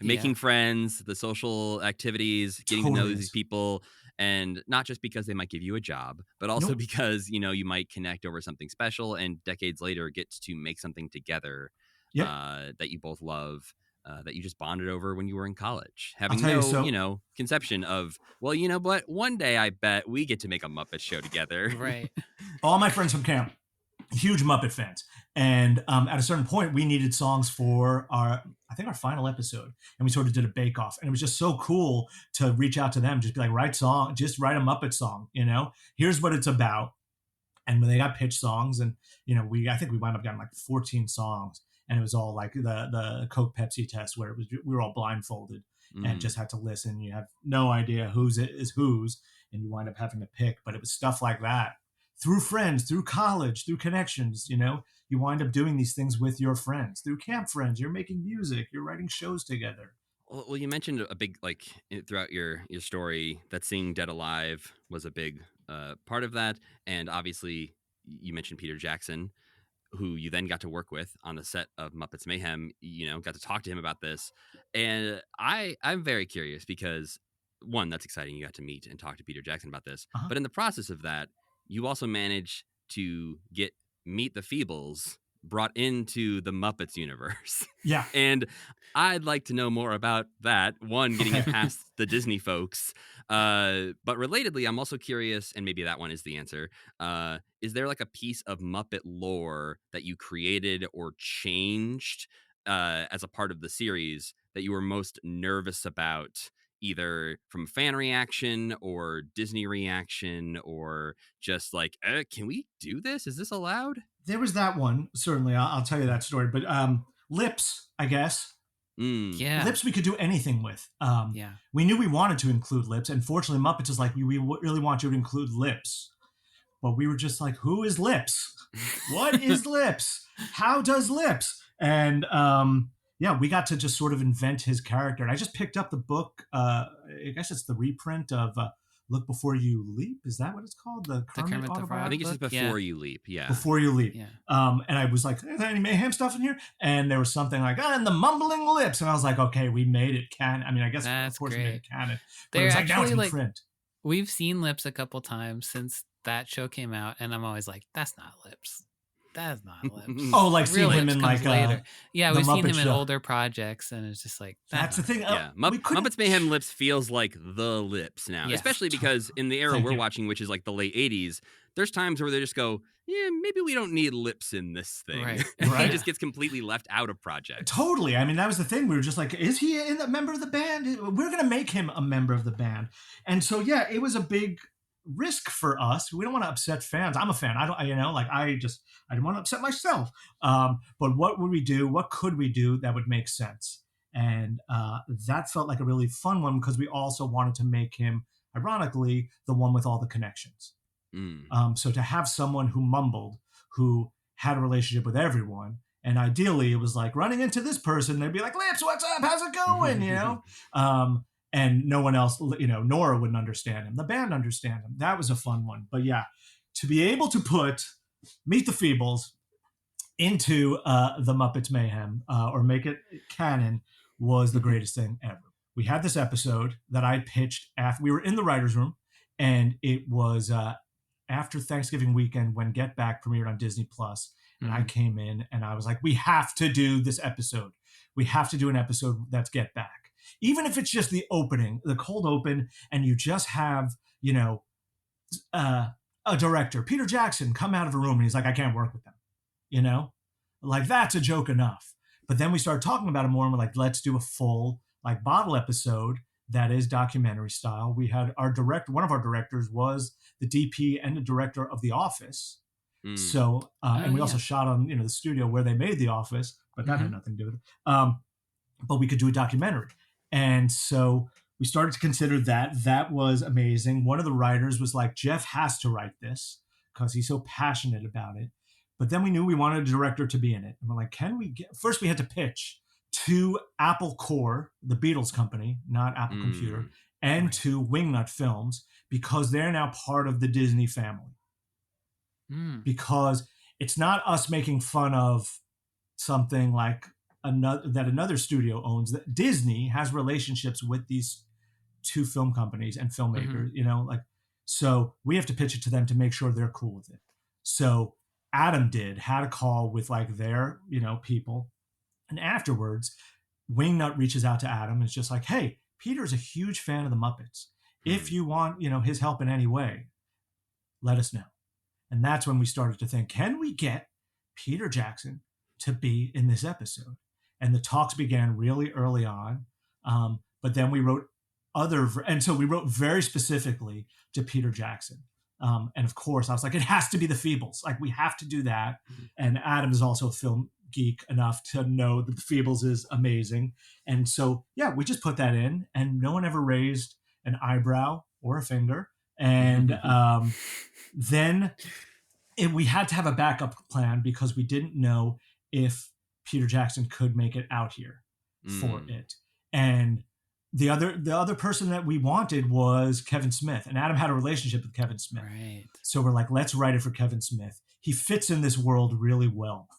Making friends, the social activities, getting to know these people, and not just because they might give you a job, but also because you might connect over something special, and decades later get to make something together that you both love." That you just bonded over when you were in college, having no, conception of, well, you know what? One day I bet we get to make a Muppet show together. Right. All my friends from camp, huge Muppet fans, and at a certain point, we needed songs for our final episode, and we sort of did a bake off, and it was just so cool to reach out to them, just be like, write a Muppet song. Here's what it's about. And when they got pitched songs, and I think we wound up getting like 14 songs. And it was all like the Coke Pepsi test, where we were all blindfolded and just had to listen. You have no idea whose it is whose, and you wind up having to pick. But it was stuff like that through friends, through college, through connections. You wind up doing these things with your friends, through camp friends. You're making music, you're writing shows together. Well, you mentioned a big, throughout your story, that seeing Dead Alive was a big part of that, and obviously you mentioned Peter Jackson, who you then got to work with on the set of Muppets Mayhem, got to talk to him about this. And I'm very curious because, one, that's exciting. You got to meet and talk to Peter Jackson about this. But in the process of that, you also managed to get Meet the Feebles brought into the Muppets universe. Yeah. And I'd like to know more about that. One, getting it past the Disney folks. But relatedly, I'm also curious, and maybe that one is the answer. Is there like a piece of Muppet lore that you created or changed as a part of the series that you were most nervous about, either from fan reaction or Disney reaction, or just like, can we do this? Is this allowed? There was that one, certainly. I'll tell you that story. But lips, I guess. Yeah. Lips we could do anything with. We knew we wanted to include lips. And fortunately, Muppets is like, we really want you to include lips. But we were just like, who is lips? What is lips? How does lips? And we got to just sort of invent his character. And I just picked up the book. I guess it's the reprint of Look Before You Leap. Is that what it's called? The Kermit the Frog. I think it's just Before You Leap. Yeah. Before You Leap. Yeah. And I was like, is there any Mayhem stuff in here? And there was something like, and the mumbling lips. And I was like, okay, we made it canon. I mean, I guess That's of course great. we made it canon. But They're it was like, now actually it's in print. We've seen lips a couple times since that show came out, and I'm always like, that's not lips. That's not lips. Oh, like seeing him lips in comes like later. Yeah, we've seen Muppet him in show. older projects, and it's just like that's the thing. Yeah, Muppets Mayhem Lips feels like the lips now, especially because in the era we're watching, which is like the late 80s, there's times where they just go, yeah, maybe we don't need lips in this thing. Right. He just gets completely left out of projects. Totally. I mean, that was the thing. We were just like, is he a member of the band? We're going to make him a member of the band. And so, yeah, it was a big risk for us. We don't want to upset fans. I'm a fan. I didn't want to upset myself. But what would we do? What could we do that would make sense? And that felt like a really fun one because we also wanted to make him, ironically, the one with all the connections. So to have someone who mumbled, who had a relationship with everyone, and ideally it was like running into this person, they'd be like, Lips, what's up? How's it going? And no one else, Nora wouldn't understand him. The band understand him. That was a fun one. But yeah, to be able to put Meet the Feebles into the Muppets Mayhem or make it canon was the greatest thing ever. We had this episode that I pitched after we were in the writer's room, and it was after Thanksgiving weekend when Get Back premiered on Disney Plus. And I came in and I was like, we have to do this episode. We have to do an episode that's Get Back. Even if it's just the opening, the cold open, and you just have, a director, Peter Jackson, come out of a room and he's like, I can't work with them. Like that's a joke enough. But then we started talking about it more and we're like, let's do a full like bottle episode that is documentary style. We had one of our directors was the DP and the director of The Office. So, and we also shot on, the studio where they made The Office, but that had nothing to do with it. But we could do a documentary. And so we started to consider that. That was amazing. One of the writers was like, Jeff has to write this because he's so passionate about it. But then we knew we wanted a director to be in it. And we're like, first we had to pitch to Apple Core, the Beatles company, not Apple Computer, and to Wingnut Films, because they're now part of the Disney family. Because it's not us making fun of something like another studio owns. That Disney has relationships with these two film companies and filmmakers, so we have to pitch it to them to make sure they're cool with it. So Adam had a call with like their, people. And afterwards, Wingnut reaches out to Adam and it's just like, hey, Peter's a huge fan of the Muppets. If you want, his help in any way, let us know. And that's when we started to think, can we get Peter Jackson to be in this episode? And the talks began really early on. But then we wrote so we wrote very specifically to Peter Jackson. And of course, I was like, it has to be the Feebles. Like, we have to do that. And Adam is also a film geek enough to know that the Feebles is amazing. And so, yeah, we just put that in, and no one ever raised an eyebrow or a finger. And then we had to have a backup plan because we didn't know if Peter Jackson could make it out here for it. And the other person that we wanted was Kevin Smith, and Adam had a relationship with Kevin Smith. Right. So we're like, let's write it for Kevin Smith. He fits in this world really well,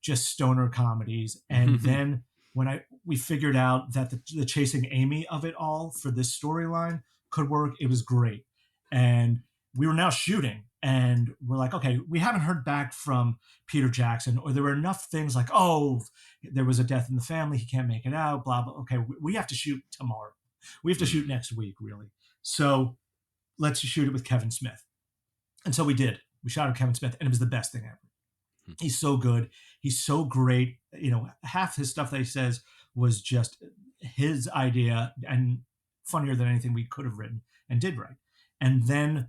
just stoner comedies. And then when we figured out that the Chasing Amy of it all for this storyline could work, it was great. And we were now shooting, and we're like, okay, we haven't heard back from Peter Jackson, or there were enough things like, oh, there was a death in the family, he can't make it out, blah, blah. Okay, we have to shoot tomorrow. We have to shoot next week, really. So let's shoot it with Kevin Smith. And so we did. We shot with Kevin Smith, and it was the best thing ever. He's so good. He's so great. Half his stuff that he says was just his idea and funnier than anything we could have written and did write. And then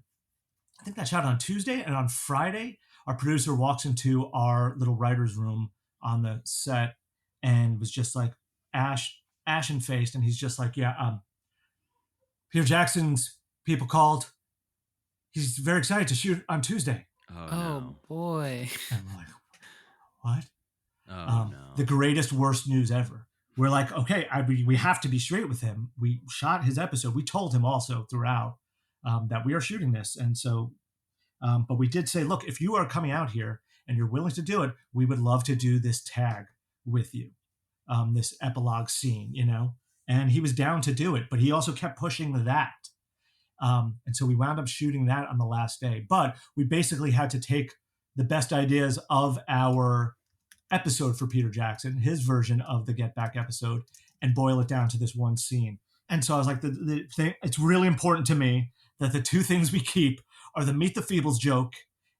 I think that shot on Tuesday, and on Friday, our producer walks into our little writer's room on the set and was just like ashen-faced, and he's just like, Peter Jackson's people called. He's very excited to shoot on Tuesday. Oh, no. Boy. And we're like, what? No. The greatest, worst news ever. We're like, okay, we have to be straight with him. We shot his episode. We told him also throughout that we are shooting this. And so, but we did say, look, if you are coming out here and you're willing to do it, we would love to do this tag with you, this epilogue scene, and he was down to do it, but he also kept pushing that. And so we wound up shooting that on the last day, but we basically had to take the best ideas of our episode for Peter Jackson, his version of the Get Back episode, and boil it down to this one scene. And so I was like, the thing, it's really important to me that the two things we keep are the Meet the Feebles joke,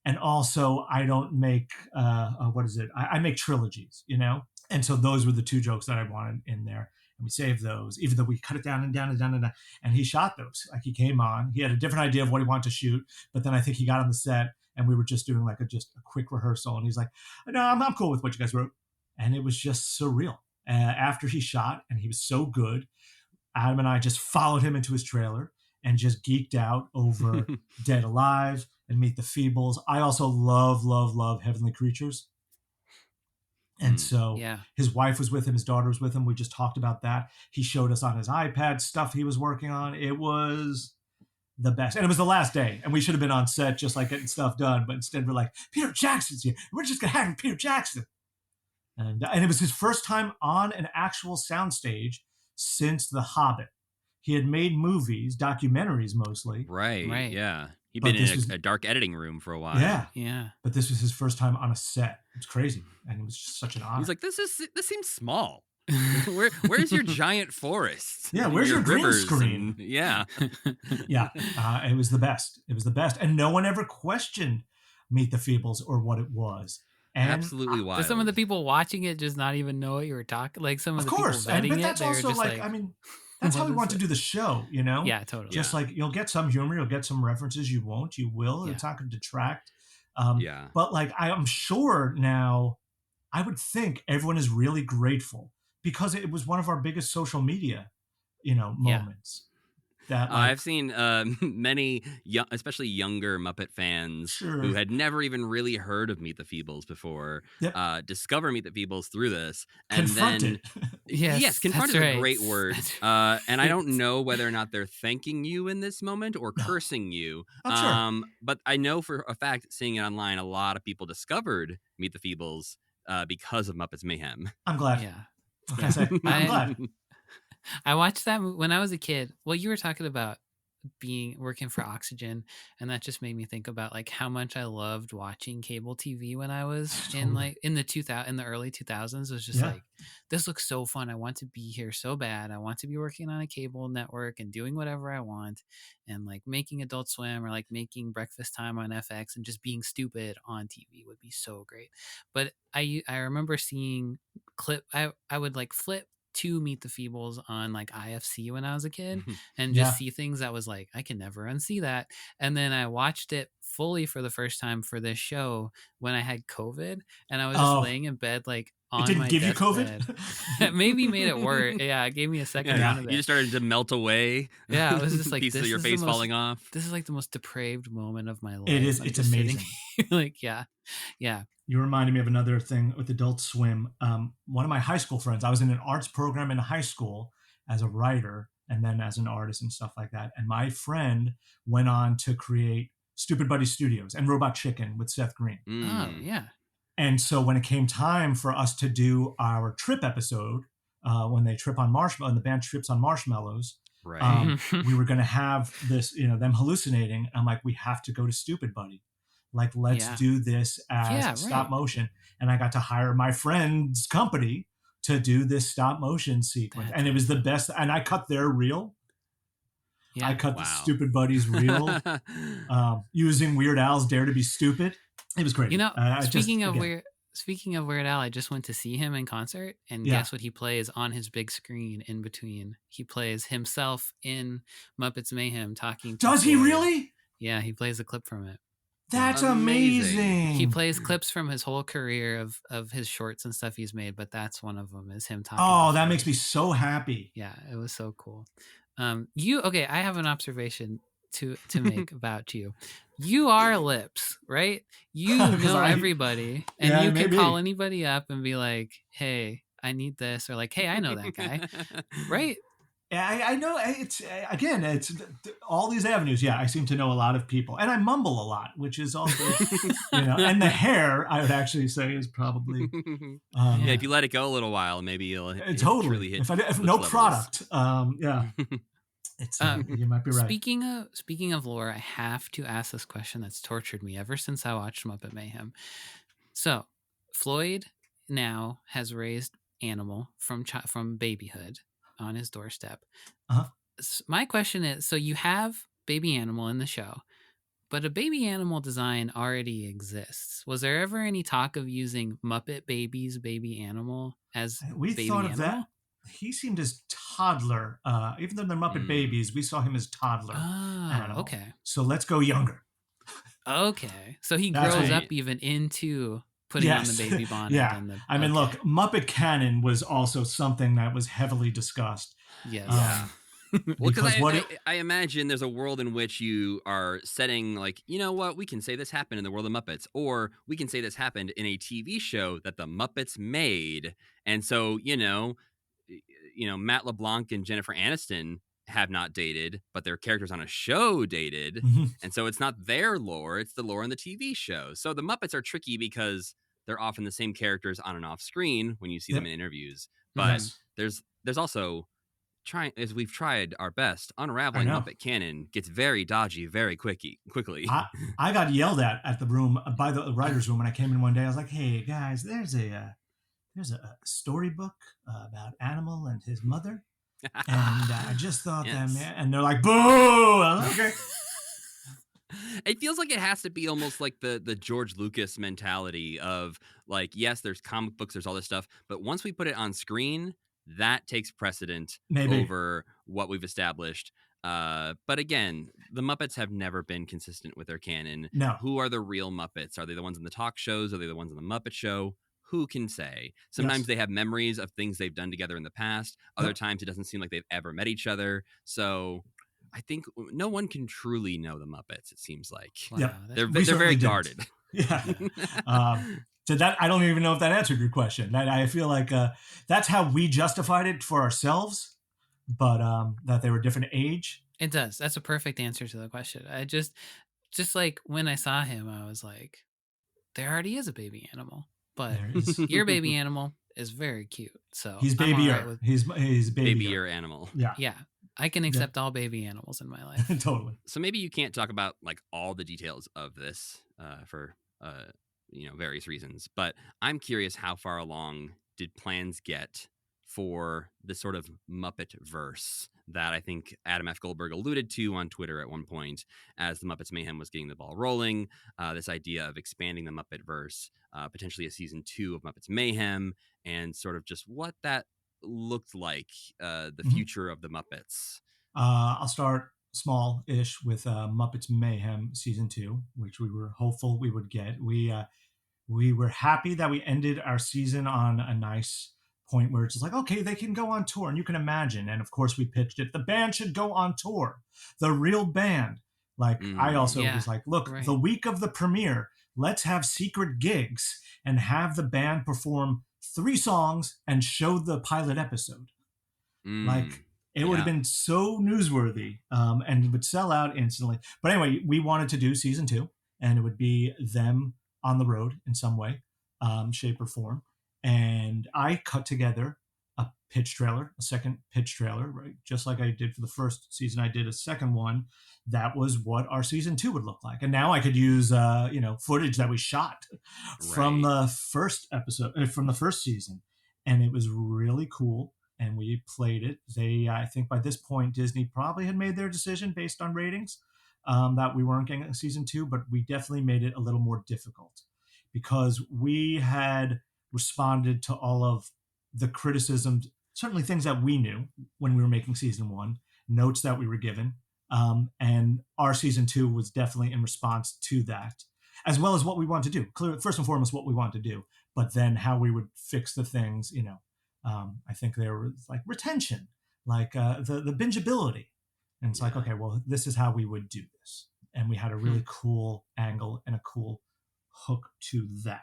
and also I don't make, I make trilogies, And so those were the two jokes that I wanted in there. And we saved those, even though we cut it down and down and down and down. And he shot those. Like, he came on, he had a different idea of what he wanted to shoot, but then I think he got on the set and we were just doing like just a quick rehearsal. And he's like, no, I'm cool with what you guys wrote. And it was just surreal. After he shot, and he was so good, Adam and I just followed him into his trailer and just geeked out over Dead Alive and Meet the Feebles. I also love Heavenly Creatures. And so his wife was with him, his daughter was with him. We just talked about that. He showed us on his iPad stuff he was working on. It was the best. And it was the last day. And we should have been on set just like getting stuff done. But instead we're like, Peter Jackson's here. We're just going to have Peter Jackson. And it was his first time on an actual soundstage since The Hobbit. He had made movies, documentaries mostly. Right. Yeah. He'd But been in this was- a dark editing room for a while. Yeah. Yeah. But this was his first time on a set. It's crazy. And it was just such an honor. He's like, this seems small. Where's your giant forest? Yeah, where's your green rivers screen? Yeah. Yeah, it was the best. It was the best. And no one ever questioned Meet the Feebles or what it was. And Absolutely wild. Does some of the people watching it just not even know what you were talking? Like some of the course, people vetting but it, that's they were also just like, I mean, that's how what we is want to it? do the show, you know? Yeah, totally. Just Yeah. like you'll get some humor, you'll get some references, you won't, you will. Yeah. It's not going to detract. Yeah. But like, I'm sure now, I would think everyone is really grateful because it was one of our biggest social media, moments. That like, I've seen many, especially younger Muppet fans Sure. who had never even really heard of Meet the Feebles before, Yep. discover Meet the Feebles through this. And confronted. Yes, confront is that's a right. great word. And I don't know whether or not they're thanking you in this moment or cursing you. Oh, sure. But I know for a fact, seeing it online, a lot of people discovered Meet the Feebles because of Muppets Mayhem. I'm glad. Yeah. What can I say? I'm glad. I watched that when I was a kid. Well, you were talking about working for Oxygen, and that just made me think about like how much I loved watching cable TV when I was in the early 2000s. It was just like, this looks so fun. I want to be here so bad. I want to be working on a cable network and doing whatever I want, and like making Adult Swim or like making Breakfast Time on FX and just being stupid on TV would be so great. But I remember seeing I would like flip to Meet the Feebles on like IFC when I was a kid and just see things that was like, I can never unsee that. And then I watched it fully for the first time for this show when I had COVID, and I was just laying in bed like on it didn't my give you deathbed. COVID? Maybe made it worse. Yeah, it gave me a second round of it. You just started to melt away. Yeah, it was just like pieces this of your is face the most, falling off. This is like the most depraved moment of my life. It is. I'm It's just sitting amazing. here like, yeah. You reminded me of another thing with Adult Swim. One of my high school friends, I was in an arts program in high school as a writer and then as an artist and stuff like that. And my friend went on to create Stupid Buddy Studios and Robot Chicken with Seth Green. Oh, yeah. And so when it came time for us to do our trip episode, when they trip on marshmallow and the band trips on marshmallows, Right. we were going to have this, them hallucinating. I'm like, we have to go to Stupid Buddy. Like, let's do this as stop motion. And I got to hire my friend's company to do this stop motion sequence. And it was the best. And I cut their reel. Yeah. I cut the Stupid Buddy's reel using Weird Al's Dare to Be Stupid. It was great. Speaking of Weird Al, I just went to see him in concert, and guess what he plays on his big screen in between? He plays himself in Muppets Mayhem talking. Does he really? Yeah, he plays a clip from it. That's amazing. He plays clips from his whole career of his shorts and stuff he's made, but that's one of them is him talking. Oh, that makes me so happy. Yeah, it was so cool. I have an observation to make about you. You are Lips, right? You know everybody, and you can call anybody up and be like, "Hey, I need this," or like, "Hey, I know that guy," right? I know it's all these avenues. Yeah, I seem to know a lot of people, and I mumble a lot, which is also, and the hair I would actually say is probably. If you let it go a little while, maybe you'll totally really hit. If no levels. Product, it's you might be right. Speaking of lore, I have to ask this question that's tortured me ever since I watched Muppet Mayhem. So, Floyd now has raised Animal from babyhood on his doorstep. My question is, so you have baby Animal in the show, but a baby Animal design already exists. Was there ever any talk of using Muppet Babies baby Animal as we baby thought animal? Of that? He seemed as toddler. Even though they're Muppet Babies, we saw him as toddler. Oh, okay. So let's go younger. Okay. So he grows up even into putting on the baby bonnet. Yeah. Look, Muppet canon was also something that was heavily discussed. Yes. Well, because I imagine there's a world in which you are setting like, you know what, we can say this happened in the world of Muppets, or we can say this happened in a TV show that the Muppets made. And so, Matt LeBlanc and Jennifer Aniston have not dated, but their characters on a show dated. Mm-hmm. And so it's not their lore, it's the lore in the TV show. So the Muppets are tricky because they're often the same characters on and off screen when you see them in interviews. But there's also we've tried our best, unraveling know. Muppet canon gets very dodgy very quickly. I got yelled at the room by the writer's room when I came in one day. I was like, "Hey guys, there's a storybook about Animal and his mother, and I just thought that, Yes. man." And they're like, "Boo!" I'm like, okay. It feels like it has to be almost like the George Lucas mentality of like, yes, there's comic books, there's all this stuff, but once we put it on screen, that takes precedent Maybe. over what we've established. But again, the Muppets have never been consistent with their canon. No. Who are the real Muppets? Are they the ones in the talk shows? Are they the ones on the Muppet Show? Who can say? Sometimes Yes. they have memories of things they've done together in the past. Other times it doesn't seem like they've ever met each other. So I think no one can truly know the Muppets, it seems like. Wow, Yep. They're We very certainly didn't. guarded. Yeah. So that, I don't even know if that answered your question. I feel like that's how we justified it for ourselves, but that they were different age. It does. That's a perfect answer to the question. I just like when I saw him, I was like, there already is a baby animal, but There is. your baby animal is very cute. So He's I'm all babyer. right with- He's babyer. Babyer animal. Yeah. yeah, I can accept all baby animals in my life. Totally. So maybe you can't talk about like all the details of this for various reasons, but I'm curious, how far along did plans get for this sort of Muppet verse that I think Adam F. Goldberg alluded to on Twitter at one point as the Muppets Mayhem was getting the ball rolling, this idea of expanding the Muppet verse, potentially a season 2 of Muppets Mayhem, and sort of just what that looked like, the future of the Muppets. I'll start small-ish with Muppets Mayhem season 2, which we were hopeful we would get. We were happy that we ended our season on a nice point where it's just like, okay, they can go on tour, and you can imagine. And of course, we pitched it. The band should go on tour. The real band. Like, I also was like, look, the week of the premiere, let's have secret gigs and have the band perform 3 songs and show the pilot episode. Like, it would have been so newsworthy, and it would sell out instantly. But anyway, we wanted to do season 2, and it would be them on the road in some way, shape or form. And I cut together a second pitch trailer, right? Just like I did for the first season, I did a second one. That was what our season 2 would look like. And now I could use, footage that we shot from the first episode, from the first season. And it was really cool. And we played it. I think by this point, Disney probably had made their decision based on ratings, that we weren't getting a season 2, but we definitely made it a little more difficult because we had responded to all of the criticisms, certainly things that we knew when we were making season 1, notes that we were given. And our season 2 was definitely in response to that, as well as what we want to do. Clearly, first and foremost, what we want to do, but then how we would fix the things, I think there was like retention, like the bingeability. And it's like, okay, well, this is how we would do this. And we had a really cool angle and a cool hook to that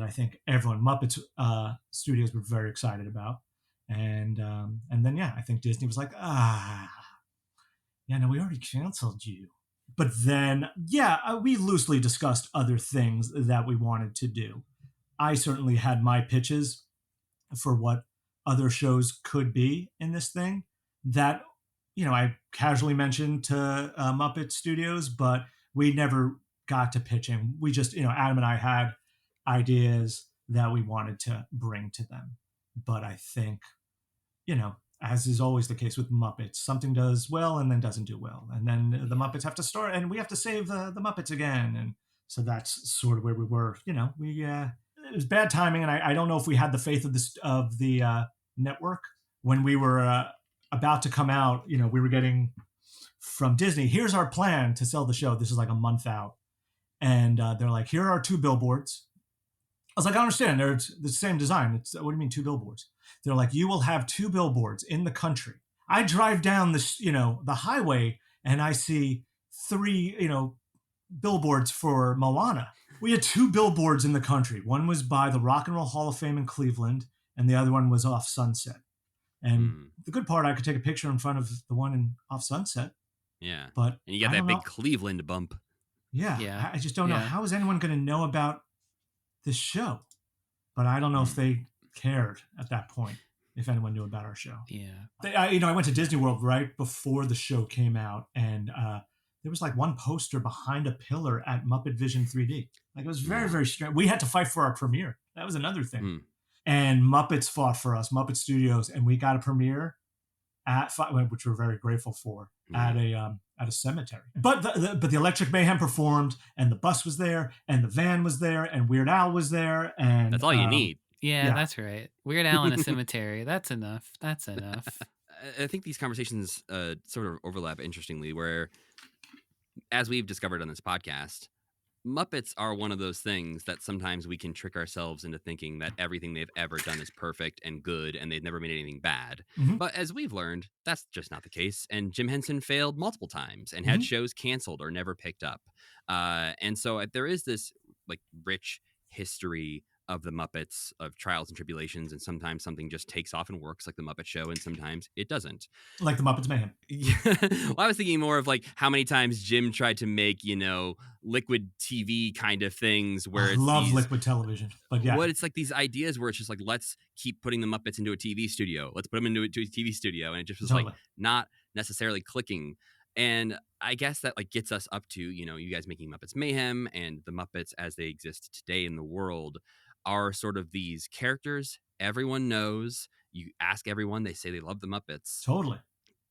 I think everyone, Muppets Studios, were very excited about. And then, I think Disney was like, we already canceled you. But then, we loosely discussed other things that we wanted to do. I certainly had my pitches for what other shows could be in this thing that, I casually mentioned to Muppet Studios, but we never got to pitching. We just, Adam and I had ideas that we wanted to bring to them. But I think, as is always the case with Muppets, something does well and then doesn't do well. And then the Muppets have to start and we have to save the Muppets again. And so that's sort of where we were. It was bad timing. And I don't know if we had the faith of the network when we were about to come out. We were getting from Disney, here's our plan to sell the show. This is like a month out. And they're like, here are 2 billboards. I was like, I understand. They're the same design. What do you mean 2 billboards? They're like, you will have 2 billboards in the country. I drive down this, the highway and I see 3, billboards for Moana. We had 2 billboards in the country. One was by the Rock and Roll Hall of Fame in Cleveland, and the other one was off Sunset. And the good part, I could take a picture in front of the one off Sunset. Yeah. But and you got that big Cleveland bump. Yeah. I just don't know. How is anyone going to know about this show? But I don't know if they cared at that point. if anyone knew about our show. Yeah. I went to Disney World right before the show came out, and there was like one poster behind a pillar at Muppet Vision 3D. Like, it was very, very strange. We had to fight for our premiere. That was another thing. Mm. And Muppets fought for us, Muppet Studios, and we got a premiere at, which we're very grateful for, at a cemetery. But the Electric Mayhem performed, and the bus was there, and the van was there, and Weird Al was there, and that's all you need. Yeah, that's right. Weird Al in a cemetery. That's enough. That's enough. I think these conversations sort of overlap interestingly, where, as we've discovered on this podcast, Muppets are one of those things that sometimes we can trick ourselves into thinking that everything they've ever done is perfect and good and they've never made anything bad. Mm-hmm. But as we've learned, that's just not the case. And Jim Henson failed multiple times and had shows canceled or never picked up. And so there is this like rich history of the Muppets, of trials and tribulations, and sometimes something just takes off and works, like the Muppet Show, and sometimes it doesn't. Like the Muppets Mayhem. Well, I was thinking more of like how many times Jim tried to make, liquid TV kind of things where I love liquid television, but yeah. What it's like these ideas where it's just like, let's keep putting the Muppets into a TV studio. Let's put them into a TV studio. And it just was like not necessarily clicking. And I guess that like gets us up to, you guys making Muppets Mayhem, and the Muppets as they exist today in the world are sort of these characters everyone knows. You ask everyone, they say they love the Muppets. Totally.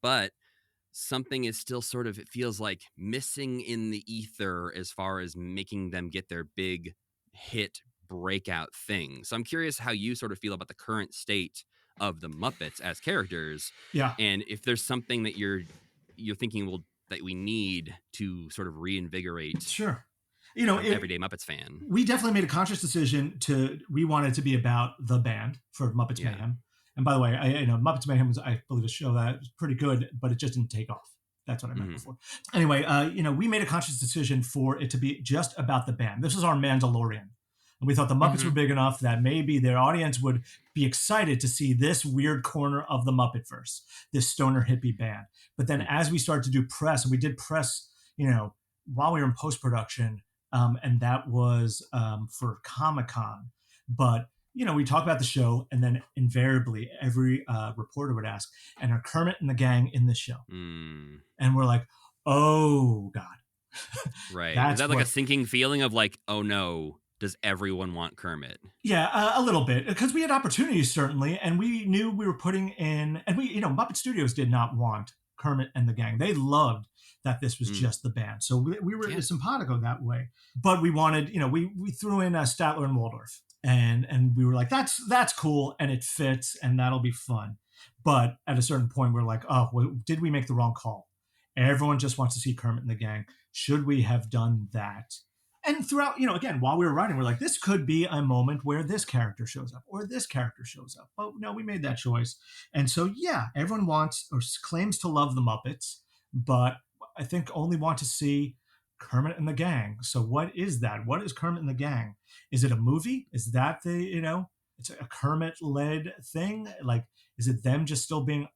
But something is still sort of, it feels like, missing in the ether as far as making them get their big hit breakout thing. So I'm curious how you sort of feel about the current state of the Muppets as characters. Yeah. And if there's something that you're thinking that we need to sort of reinvigorate. Sure. Everyday Muppets fan. We definitely made a conscious decision we wanted to be about the band for Muppets Mayhem. And by the way, Muppets Mayhem was, I believe, a show that was pretty good, but it just didn't take off. That's what I meant before. Anyway, we made a conscious decision for it to be just about the band. This was our Mandalorian. And we thought the Muppets were big enough that maybe their audience would be excited to see this weird corner of the Muppetverse, this stoner hippie band. But then as we started to do press, and we did press, while we were in post-production, and that was for Comic-Con. But, we talk about the show, and then invariably every reporter would ask, and are Kermit and the gang in this show? And we're like, oh, God. Right. Is that like a sinking feeling of like, oh, no, does everyone want Kermit? Yeah, a little bit, because we had opportunities, certainly, and we knew we were putting in, and Muppet Studios did not want Kermit and the gang. They loved that this was just the band. So we were simpatico that way. But we wanted, we threw in Statler and Waldorf, and we were like, that's cool, and it fits, and that'll be fun. But at a certain point, we're like, oh, well, did we make the wrong call? Everyone just wants to see Kermit and the gang. Should we have done that? And throughout, again, while we were writing, we're like, this could be a moment where this character shows up or this character shows up. But no, we made that choice. And so, yeah, everyone wants or claims to love the Muppets, but I think only want to see Kermit and the gang. So what is that? What is Kermit and the gang? Is it a movie? Is that it's a Kermit-led thing? Like, is it them just still being,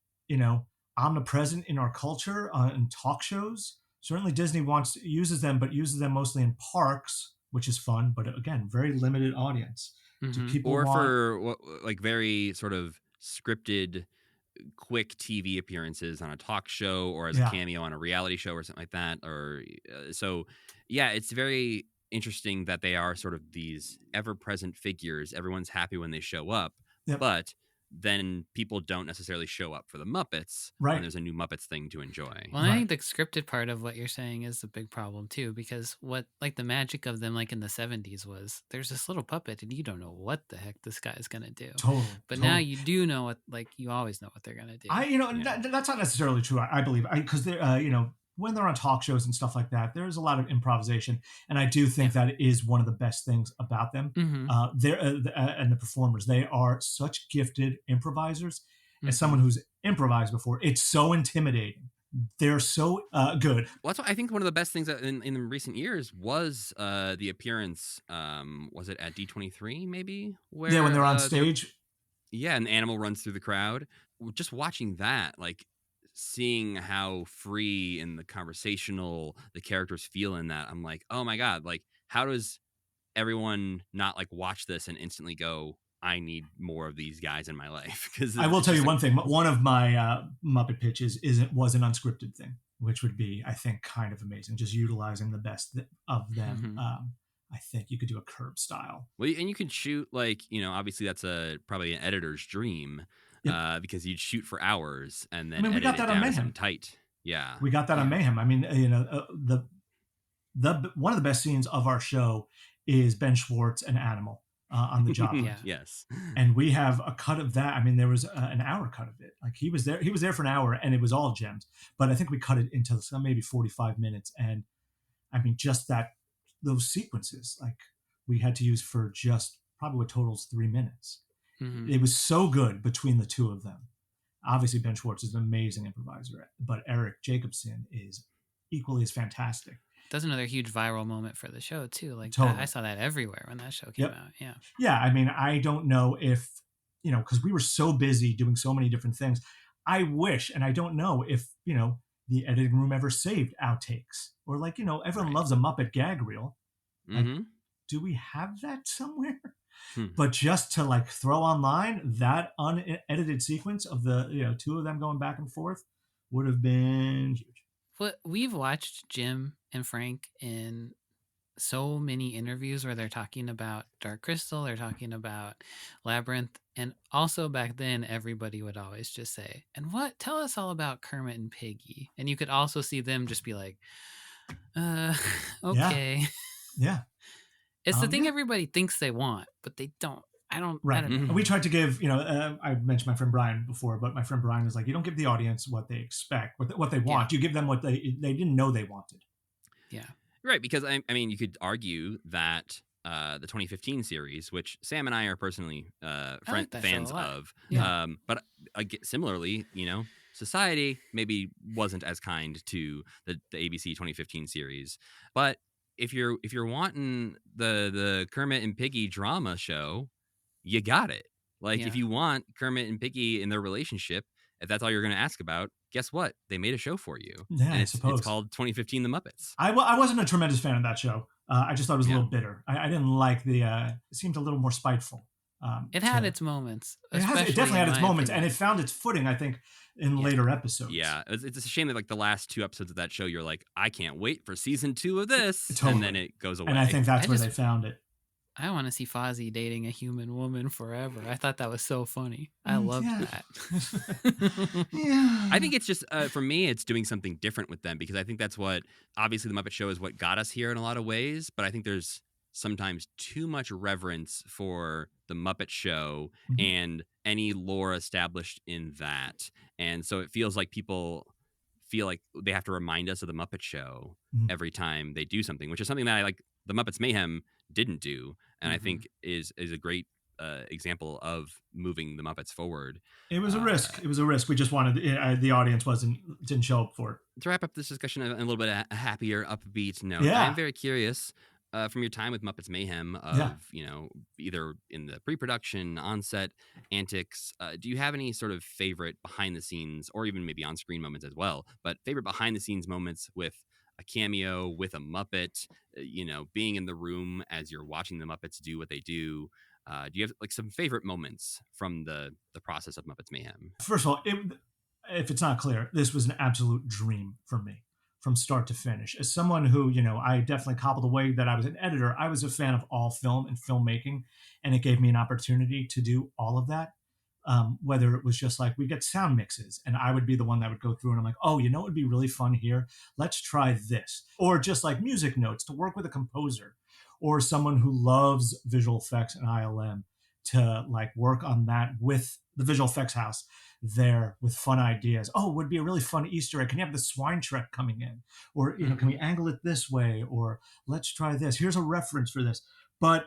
omnipresent in our culture in talk shows? Certainly Disney uses them, but uses them mostly in parks, which is fun, but again, very limited audience. Do people for like very sort of scripted, quick TV appearances on a talk show or as a cameo on a reality show or something like that? Or it's very interesting that they are sort of these ever-present figures. Everyone's happy when they show up, but then people don't necessarily show up for the Muppets when there's a new Muppets thing to enjoy. Well, I think the scripted part of what you're saying is the big problem too, because what like the magic of them like in the 70s was there's this little puppet and you don't know what the heck this guy is going to do. Totally. But now you do know what, like you always know what they're going to do. That's not necessarily true, I believe, because they're, when they're on talk shows and stuff like that, there's a lot of improvisation, and I do think that is one of the best things about them. And the performers, they are such gifted improvisers. As someone who's improvised before, it's so intimidating. They're so good. Well, that's what I think one of the best things in recent years was the appearance. Was it at D23 maybe? Where, when they're on stage. An animal runs through the crowd. Just watching that, like, seeing how free and the conversational the characters feel in that, I'm like, oh my God, like how does everyone not like watch this and instantly go, I need more of these guys in my life. Because I will tell you one thing. One of my Muppet pitches was an unscripted thing, which would be, I think, kind of amazing. Just utilizing the best of them. I think you could do a curb style. Well, and you could shoot obviously that's probably an editor's dream, because you'd shoot for hours and then we got that on Mayhem. Tight. Yeah, we got that on Mayhem. I mean, the one of the best scenes of our show is Ben Schwartz and Animal on the job. Yes, and we have a cut of that. I mean, there was an hour cut of it. Like he was there for an hour, and it was all gems. But I think we cut it into maybe 45 minutes, and I mean, just those sequences, like we had to use for just probably what totals 3 minutes. It was so good between the two of them. Obviously, Ben Schwartz is an amazing improviser, but Eric Jacobson is equally as fantastic. That's another huge viral moment for the show too. Like totally. I saw that everywhere when that show came out. Yeah. Yeah. I mean, I don't know if, because we were so busy doing so many different things. I wish, and I don't know if, the editing room ever saved outtakes or everyone loves a Muppet gag reel. Like, do we have that somewhere? But just to throw online that unedited sequence of the, two of them going back and forth would have been huge. But we've watched Jim and Frank in so many interviews where they're talking about Dark Crystal, they're talking about Labyrinth, and also back then everybody would always just say, "And tell us all about Kermit and Piggy." And you could also see them just be like, okay. Yeah. It's the thing everybody thinks they want, but they don't. I don't know. We tried to give, I mentioned my friend Brian before, but my friend Brian was like, you don't give the audience what they expect, what they want. You give them what they didn't know they wanted. Yeah. Right. Because I mean, you could argue that the 2015 series, which Sam and I are personally fans of, but similarly, society maybe wasn't as kind to the ABC 2015 series. But if you're wanting the Kermit and Piggy drama show, you got it. If you want Kermit and Piggy in their relationship, if that's all you're going to ask about, guess what? They made a show for you. Yeah, and it's called 2015 The Muppets. I wasn't a tremendous fan of that show. I just thought it was a little bitter. I didn't like it seemed a little more spiteful. It had its moments. It definitely had its moments, and it found its footing, I think, in later episodes. Yeah, it's a shame that the last 2 episodes of that show, you're like, I can't wait for season 2 of this, totally. And then it goes away. And I think that's where they found it. I want to see Fozzie dating a human woman forever. I thought that was so funny. I loved that. I think it's just, for me, it's doing something different with them, because I think that's what, obviously the Muppet Show is what got us here in a lot of ways, but I think there's sometimes too much reverence for the Muppet Show and any lore established in that. And so it feels like people feel like they have to remind us of the Muppet Show every time they do something, which is something that the Muppets Mayhem didn't do, and I think is a great example of moving the Muppets forward. It was a risk. It was a risk. We just wanted the audience didn't show up for it. To wrap up this discussion on a little bit of a happier, upbeat note, I'm very curious from your time with Muppets Mayhem of either in the pre-production, on-set antics. Do you have any sort of favorite behind-the-scenes, or even maybe on-screen moments as well, but favorite behind-the-scenes moments with a cameo, with a Muppet, being in the room as you're watching the Muppets do what they do? Do you have some favorite moments from the process of Muppets Mayhem? First of all, if it's not clear, this was an absolute dream for me from start to finish. As someone who, I definitely cobbled away that I was an editor, I was a fan of all film and filmmaking, and it gave me an opportunity to do all of that. Whether it was just we get sound mixes, and I would be the one that would go through and I'm like, oh, it would be really fun here. Let's try this. Or just music notes to work with a composer or someone who loves visual effects and ILM to work on that with the visual effects house there with fun ideas. Oh, it would be a really fun Easter egg. Can you have the swine trek coming in? Or, can we angle it this way? Or let's try this. Here's a reference for this. But,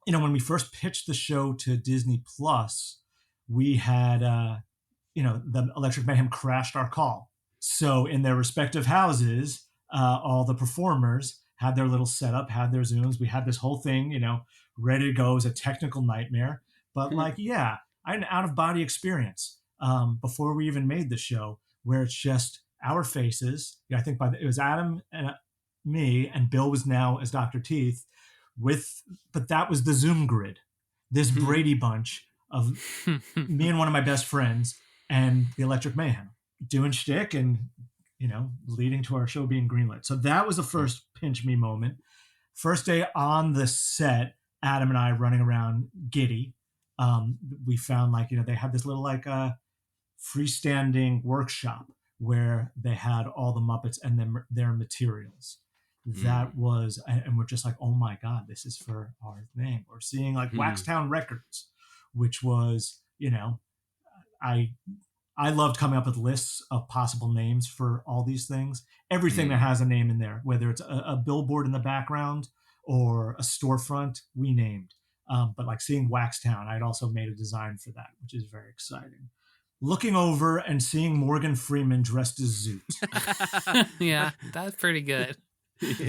when we first pitched the show to Disney Plus, we had, the Electric Mayhem crashed our call. So in their respective houses, all the performers had their little setup, had their Zooms. We had this whole thing, ready to go. It was a technical nightmare. But I had an out-of-body experience before we even made the show, where it's just our faces. I think it was Adam and me, and Bill was now as Dr. Teeth, but that was the Zoom grid. this Brady Bunch of me and one of my best friends and the Electric Mayhem doing shtick and, leading to our show being greenlit. So that was the first pinch me moment. First day on the set, Adam and I running around giddy. We found they had this little freestanding workshop where they had all the Muppets and their materials. That was, and we're just like, oh my God, this is for our thing. We're seeing Waxtown Records, which was, I loved coming up with lists of possible names for all these things. Everything that has a name in there, whether it's a billboard in the background or a storefront, we named. But seeing Waxtown, I'd also made a design for that, which is very exciting. Looking over and seeing Morgan Freeman dressed as Zoot. Yeah, that's pretty good.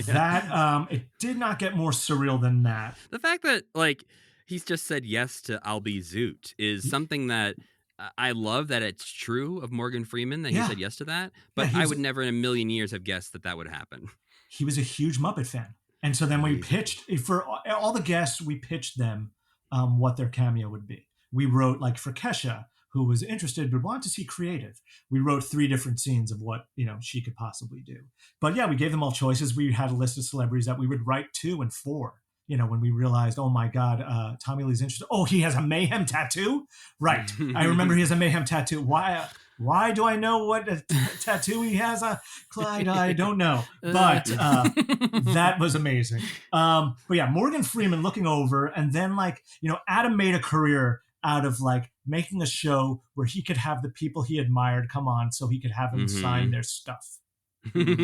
That it did not get more surreal than that. The fact that he's just said yes to "I'll be Zoot" is something that I love. That it's true of Morgan Freeman that he said yes to that. But I would never in a million years have guessed that would happen. He was a huge Muppet fan, and so then we pitched for all the guests. We pitched them what their cameo would be. We wrote for Kesha, who was interested but wanted to see creative. We wrote 3 different scenes of what she could possibly do. But yeah, we gave them all choices. We had a list of celebrities that we would write 2 and 4. When we realized, oh my God, Tommy Lee's interested. Oh, he has a Mayhem tattoo? Right. I remember he has a Mayhem tattoo. Why do I know what tattoo he has on Clyde? I don't know. But that was amazing. But yeah, Morgan Freeman looking over, and then Adam made a career out of making a show where he could have the people he admired come on so he could have them sign their stuff,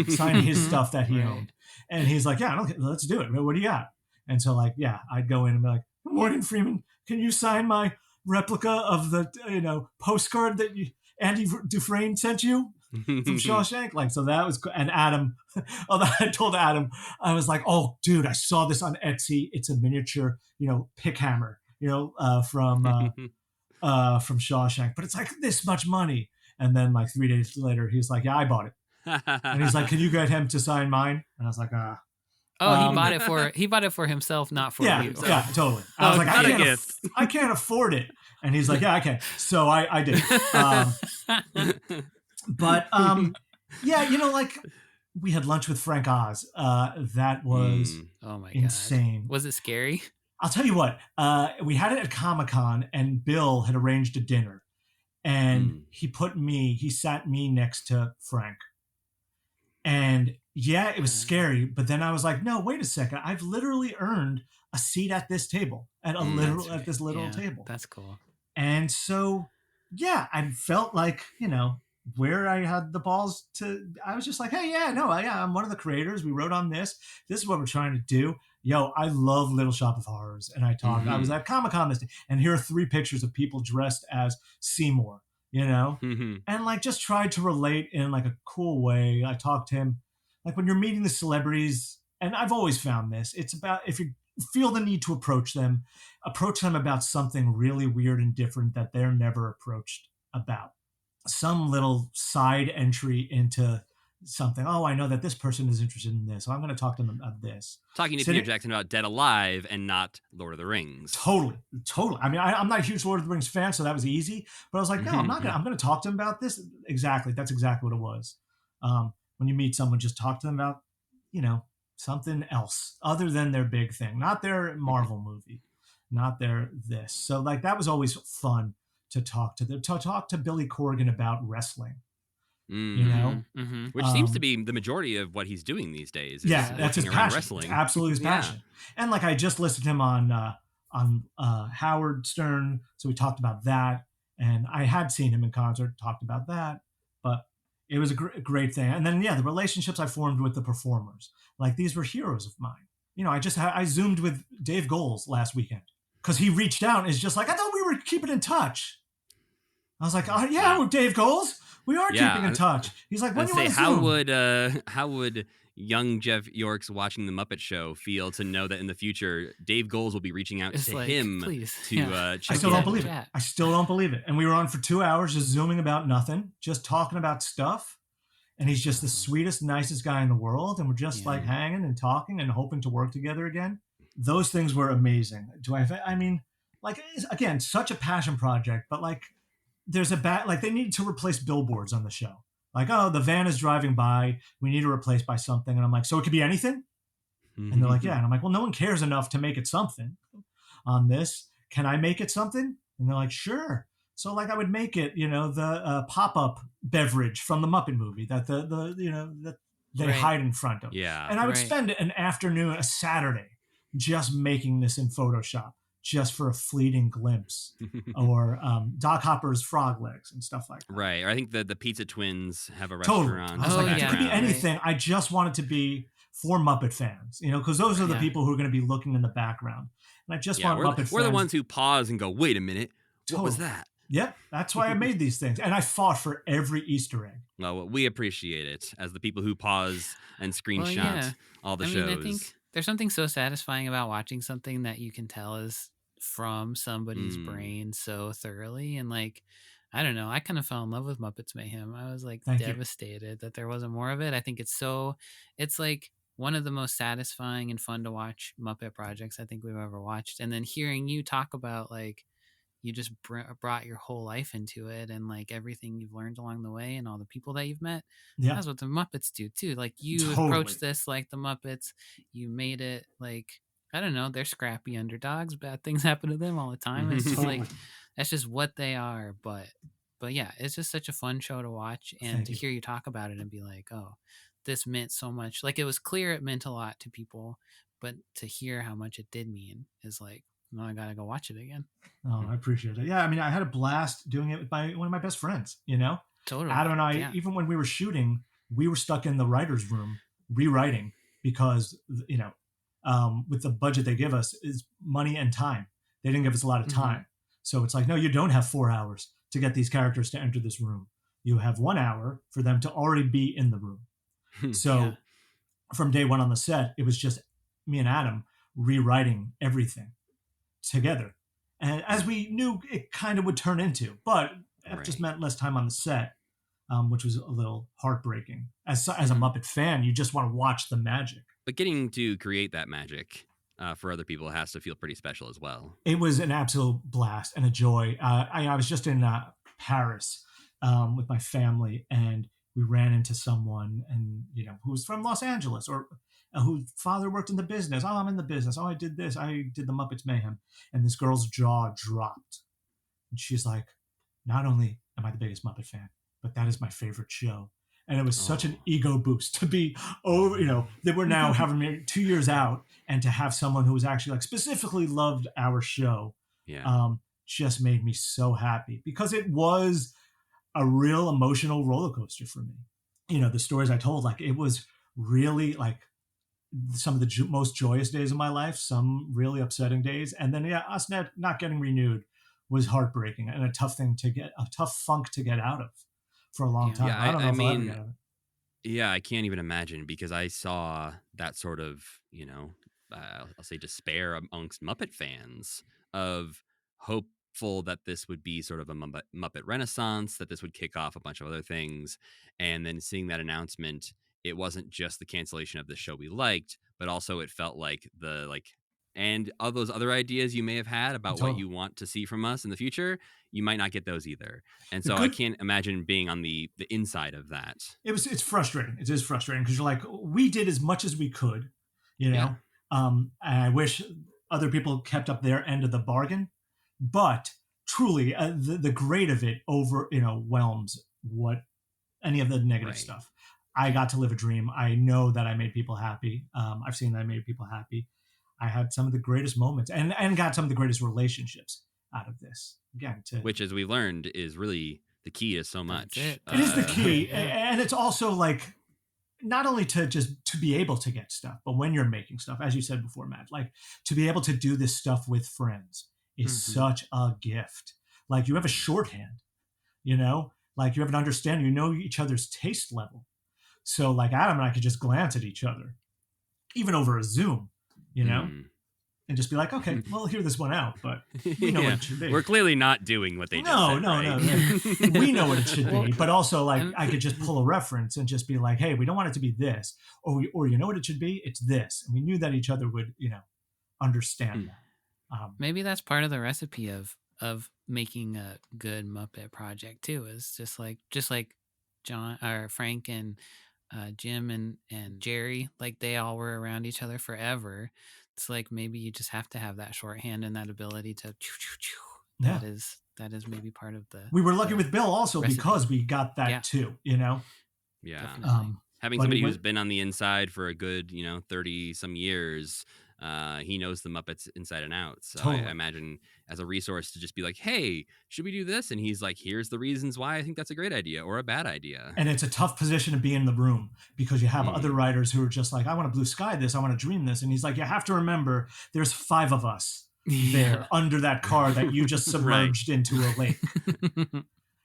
sign his stuff that he owned. And he's like, yeah, let's do it. What do you got? And so I'd go in and be like, Morgan Freeman, can you sign my replica of the, postcard that Andy Dufresne sent you from Shawshank? So that was, and Adam, I told Adam, I was like, oh dude, I saw this on Etsy. It's a miniature, pick hammer, from Shawshank, but it's this much money. And then 3 days later, he's like, yeah, I bought it. And he's like, can you get him to sign mine? And I was like, Oh, he bought it for himself, not for you. So. Yeah, totally. I was like, I can't afford it. And he's like, yeah, I can. So I did. But yeah, we had lunch with Frank Oz. That was oh my insane. God. Was it scary? I'll tell you what, we had it at Comic-Con and Bill had arranged a dinner and he sat me next to Frank. And yeah, it was scary. But then I was like, no, wait a second. I've literally earned a seat at this table, at this literal table. That's cool. And so, yeah, I felt where I had the balls I was just like, hey, I'm one of the creators. We wrote on this. This is what we're trying to do. Yo, I love Little Shop of Horrors. And I was at Comic-Con this day, and here are 3 pictures of people dressed as Seymour, and just tried to relate in a cool way. I talked to him, when you're meeting the celebrities, and I've always found this, it's about, if you feel the need to approach them about something really weird and different that they're never approached about. Some little side entry into something. Oh, I know that this person is interested in this, so I'm going to talk to them about this. Talking to Peter Jackson about Dead Alive and not Lord of the Rings. Totally. I mean, I'm not a huge Lord of the Rings fan, so that was easy. But I was like, no, I'm going to talk to him about this. Exactly. That's exactly what it was. When you meet someone, just talk to them about, something else other than their big thing, not their Marvel movie, not their this. So that was always fun to talk to them, to talk to Billy Corgan about wrestling. Which seems to be the majority of what he's doing these days. Yeah, that's his passion. Wrestling. Absolutely his passion. And I just listened to him on Howard Stern, so we talked about that. And I had seen him in concert, talked about that, but it was a great thing. And then the relationships I formed with the performers, these were heroes of mine. I Zoomed with Dave Goles last weekend because he reached out and is just like, I thought we were keeping in touch. I was like, oh yeah, we're Dave Goles. We are keeping in touch. He's like, when do you want to Zoom? How would young Jeff Yorkes watching the Muppet Show feel to know that in the future Dave Goles will be reaching out to him to check I still don't believe it. I still don't believe it. And we were on for 2 hours just zooming about nothing, just talking about stuff. And he's just the sweetest, nicest guy in the world. And we're just hanging and talking and hoping to work together again. Those things were amazing. like, again, such a passion project, but like there's like they need to replace billboards on the show. Like, oh, the van is driving by, we need to replace by something. And I'm like, so it could be anything? And they're like, yeah. And I'm like, well, no one cares enough to make it something on this. Can I make it something? And they're like, sure. So like I would make it, the pop-up beverage from the Muppet movie that that they hide in front of. Yeah. And I would spend an afternoon, a Saturday, just making this in Photoshop, just for a fleeting glimpse, or Doc Hopper's frog legs and stuff like that. Right. Or I think the Pizza Twins have a Totally. restaurant. I was like, it could be anything. I just want it to be for Muppet fans, because those are the people who are going to be looking in the background. And I just want Muppet fans. We're the ones who pause and go, wait a minute, what was that? Yep, that's why I made these things. And I fought for every Easter egg. Well, we appreciate it as the people who pause and screenshot all the shows. I think there's something so satisfying about watching something that you can tell is from somebody's brain so thoroughly. And like, I don't know, I kind of fell in love with Muppets Mayhem. I was like devastated that there wasn't more of it. I think it's like one of the most satisfying and fun to watch Muppet projects I think we've ever watched. And then hearing you talk about like, you just brought your whole life into it, and like everything you've learned along the way and all the people that you've met. Yeah. That's what the Muppets do too. Like you approached this like the Muppets, you made it like, I don't know, they're scrappy underdogs. Bad things happen to them all the time. It's just like, that's just what they are. But yeah, it's just such a fun show to watch, and to hear you talk about it and be like, oh, this meant so much. Like it was clear it meant a lot to people, but to hear how much it did mean is like, no, I gotta go watch it again. Oh, I appreciate it. Yeah, I mean, I had a blast doing it with one of my best friends, Totally. Adam and I, even when we were shooting, we were stuck in the writer's room rewriting because, with the budget they give us is money and time. They didn't give us a lot of time. So it's like, no, you don't have 4 hours to get these characters to enter this room. You have 1 hour for them to already be in the room. So from day one on the set, it was just me and Adam rewriting everything together. And as we knew it kind of would turn into, but it just meant less time on the set, which was a little heartbreaking. As a Muppet fan, you just want to watch the magic. But getting to create that magic for other people has to feel pretty special as well. It was an absolute blast and a joy. I was just in Paris with my family, and we ran into someone, and who was from Los Angeles, or whose father worked in the business. Oh, I'm in the business. Oh, I did this. I did the Muppets Mayhem. And this girl's jaw dropped. And she's like, not only am I the biggest Muppet fan, but that is my favorite show. And it was such an ego boost to be, that we're now having me 2 years out, and to have someone who was actually like specifically loved our show, just made me so happy, because it was a real emotional roller coaster for me. The stories I told, like it was really like some of the most joyous days of my life, some really upsetting days. And then, us not getting renewed was heartbreaking and a tough funk to get out of for a long time. I don't know if I'll ever get out of it. Yeah, I can't even imagine, because I saw that sort of, I'll say despair amongst Muppet fans, of hopeful that this would be sort of a Muppet renaissance, that this would kick off a bunch of other things. And then seeing that announcement, it wasn't just the cancellation of the show we liked, but also it felt like and all those other ideas you may have had about what you want to see from us in the future, you might not get those either. And so I can't imagine being on the inside of that. It's frustrating. It is frustrating, because you're like, we did as much as we could, and I wish other people kept up their end of the bargain, but truly the grade of it overwhelms what any of the negative stuff. I got to live a dream. I know that I made people happy. I've seen that I made people happy. I had some of the greatest moments and got some of the greatest relationships out of this. Again, which, as we learned, is really the key to so much. It is the key. And it's also like, not only to be able to get stuff, but when you're making stuff, as you said before, Matt, like to be able to do this stuff with friends is such a gift. Like you have a shorthand, like you have an understanding, you know each other's taste level. So like Adam and I could just glance at each other, even over a Zoom, and just be like, okay, we'll hear this one out, but we know what it should be. We're clearly not doing what they just said. No. We know what it should be, but also like I could just pull a reference and just be like, hey, we don't want it to be this, or you know what it should be? It's this. And we knew that each other would, understand that. Maybe that's part of the recipe of making a good Muppet project too. Is just like John or Frank and Jim and Jerry, like they all were around each other forever. It's like maybe you just have to have that shorthand and that ability to. Yeah. That is maybe part of the. We were lucky with Bill also recipe. because we got that too. You know. Yeah. Definitely. Having but somebody it who's went- been on the inside for a good, 30 some years, he knows the Muppets inside and out. So Totally. I imagine as a resource to just be like, hey, should we do this? And he's like, here's the reasons why I think that's a great idea or a bad idea. And it's a tough position to be in the room because you have other writers who are just like, I want to blue sky this, I want to dream this. And he's like, you have to remember there's 5 of us there under that car that you just submerged into a lake.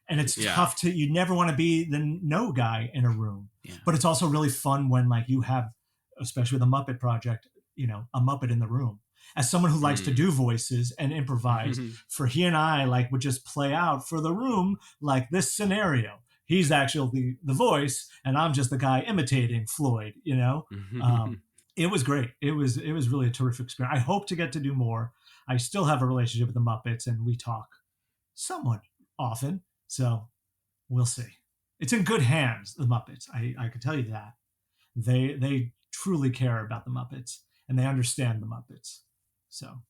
And it's tough to, you never want to be the no guy in a room. Yeah. But it's also really fun when like you have, especially with a Muppet project, a Muppet in the room. As someone who likes to do voices and improvise, for he and I like would just play out for the room like this scenario. He's actually the voice, and I'm just the guy imitating Floyd. It was great. It was really a terrific experience. I hope to get to do more. I still have a relationship with the Muppets, and we talk somewhat often. So we'll see. It's in good hands, the Muppets. I can tell you that. They truly care about the Muppets, and they understand the Muppets. So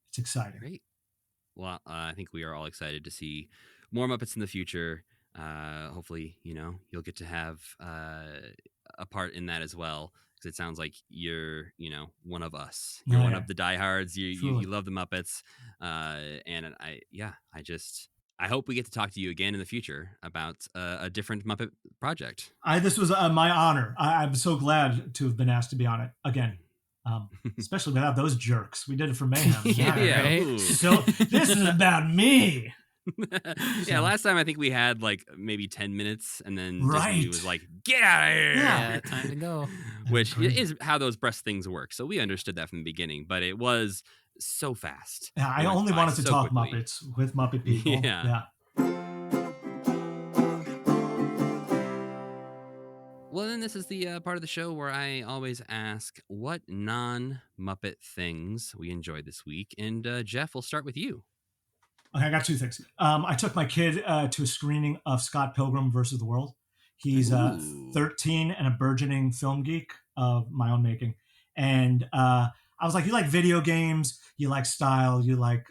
it's exciting. Great. Well, I think we are all excited to see more Muppets in the future. Hopefully, you'll get to have a part in that as well. Because it sounds like you're, one of us. You're one of the diehards. You love the Muppets. And I hope we get to talk to you again in the future about a different Muppet project. This was my honor. I'm so glad to have been asked to be on it again. Especially without those jerks. We did it for Mayhem. Right? So this is about me. Last time I think we had like maybe 10 minutes and then Right. Disney was like, get out of here. Yeah, time to go. Which is how those press things work. So we understood that from the beginning, but it was so fast. Yeah, I only wanted to talk quickly. Muppets with Muppet people. Yeah. Well, then this is the part of the show where I always ask what non-Muppet things we enjoyed this week. And Jeff, we'll start with you. Okay, I got 2 things. I took my kid to a screening of Scott Pilgrim versus the World. He's 13 and a burgeoning film geek of my own making. And I was like, you like video games, you like style, you like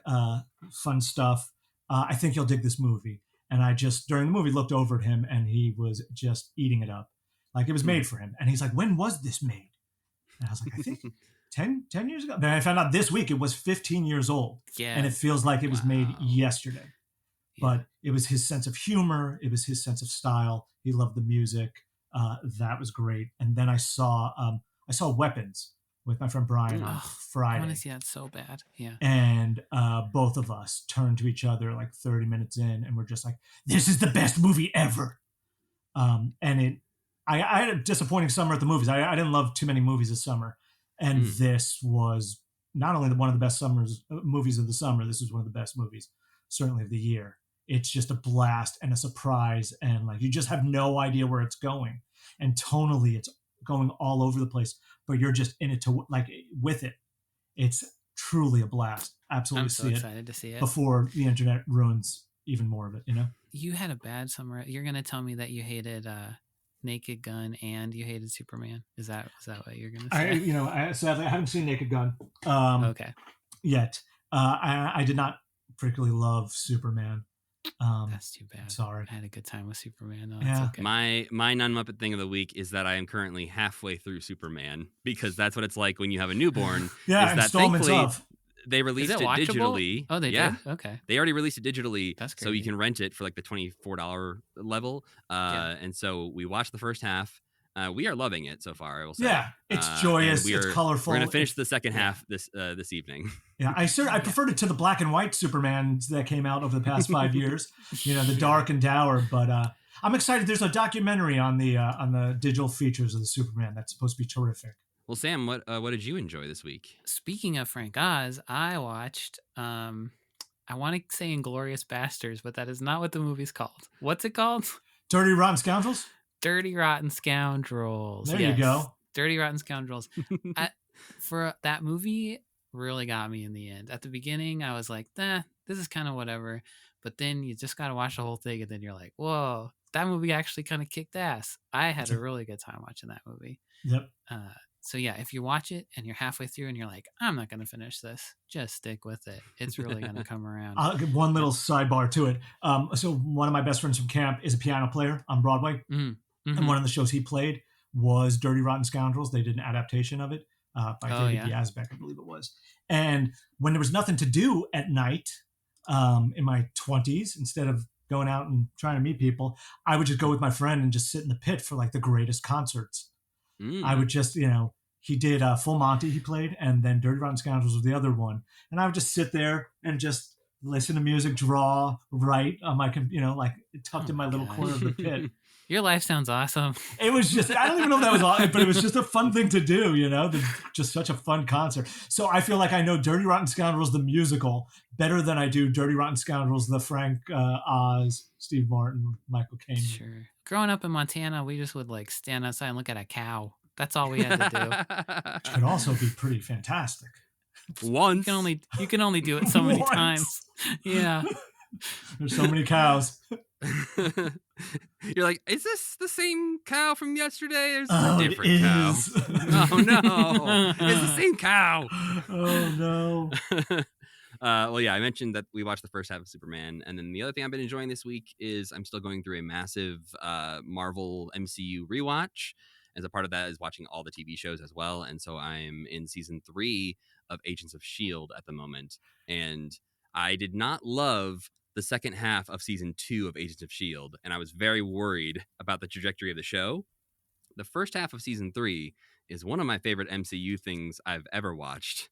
fun stuff. I think you'll dig this movie. And I just, during the movie, looked over at him and he was just eating it up. Like it was made for him. And he's like, when was this made? And I was like, I think 10 years ago. Then I found out this week it was 15 years old. Yeah. And it feels like it was made yesterday. Yeah. But it was his sense of humor. It was his sense of style. He loved the music. That was great. And then I saw Weapons with my friend Brian on Friday. I want to see that so bad. Yeah. And both of us turned to each other like 30 minutes in and we're just like, this is the best movie ever. I had a disappointing summer at the movies. I didn't love too many movies this summer. And this was not only one of the best movies of the summer, this was one of the best movies, certainly of the year. It's just a blast and a surprise. And like, you just have no idea where it's going. And tonally, it's going all over the place, but you're just in it with it. It's truly a blast. Absolutely. I'm so excited to see it before the internet ruins even more of it, You had a bad summer. You're going to tell me that you hated Naked Gun and you hated Superman. Is that what you're going to say? Sadly, I haven't seen Naked Gun Okay. yet. I did not particularly love Superman. That's too bad. Sorry. I had a good time with Superman. Yeah. It's okay. My non-Muppet thing of the week is that I am currently halfway through Superman because that's what it's like when you have a newborn. Yeah, is that installments thankfully of. they released it watchable? digitally. Oh, they did? Okay. They already released it digitally. That's so you crazy. can rent it for like the $24 level. And so we watched the first half. We are loving it so far, I will say. Yeah, it's joyous, it's colorful. We're going to finish the second half this evening. Yeah, I preferred it to the black and white Superman that came out over the past 5 years. The dark and dour. But I'm excited. There's a documentary on the digital features of the Superman that's supposed to be terrific. Well, Sam, what did you enjoy this week? Speaking of Frank Oz, I watched, I want to say Inglourious Bastards, but that is not what the movie's called. What's it called? Dirty Rotten Scoundrels? Dirty Rotten Scoundrels. There you go. Dirty Rotten Scoundrels. For that movie, really got me in the end. At the beginning, I was like, nah, this is kind of whatever. But then you just got to watch the whole thing, and then you're like, whoa, that movie actually kind of kicked ass. I had a really good time watching that movie. Yep. So yeah, if you watch it and you're halfway through and you're like, I'm not going to finish this, just stick with it. It's really going to come around. I'll give one little sidebar to it. So one of my best friends from camp is a piano player on Broadway. Mm-hmm. And one of the shows he played was Dirty Rotten Scoundrels. They did an adaptation of it by David Yazbek, I believe it was. And when there was nothing to do at night in my 20s, instead of going out and trying to meet people, I would just go with my friend and just sit in the pit for like the greatest concerts. I would just, he did Full Monty he played, and then Dirty Rotten Scoundrels was the other one. And I would just sit there and just listen to music, draw, write on my, like tucked in my little corner of the pit. Your life sounds awesome. It was just, I don't even know if that was awesome, but it was just a fun thing to do, just such a fun concert. So I feel like I know Dirty Rotten Scoundrels, the musical, better than I do Dirty Rotten Scoundrels, the Frank Oz, Steve Martin, Michael Caine. Sure. Growing up in Montana, we just would like stand outside and look at a cow. That's all we had to do. Which could also be pretty fantastic. Once. You can only do it so many times. Yeah. There's so many cows. You're like, is this the same cow from yesterday? Or is this Oh, a different cow? Oh no, it's the same cow. Oh no. Well, yeah, I mentioned that we watched the first half of Superman, and then the other thing I've been enjoying this week is I'm still going through a massive Marvel MCU rewatch. As a part of that is watching all the TV shows as well, and so I'm in season 3 of Agents of S.H.I.E.L.D. at the moment, and I did not love the second half of season 2 of Agents of S.H.I.E.L.D., and I was very worried about the trajectory of the show. The first half of season 3 is one of my favorite MCU things I've ever watched.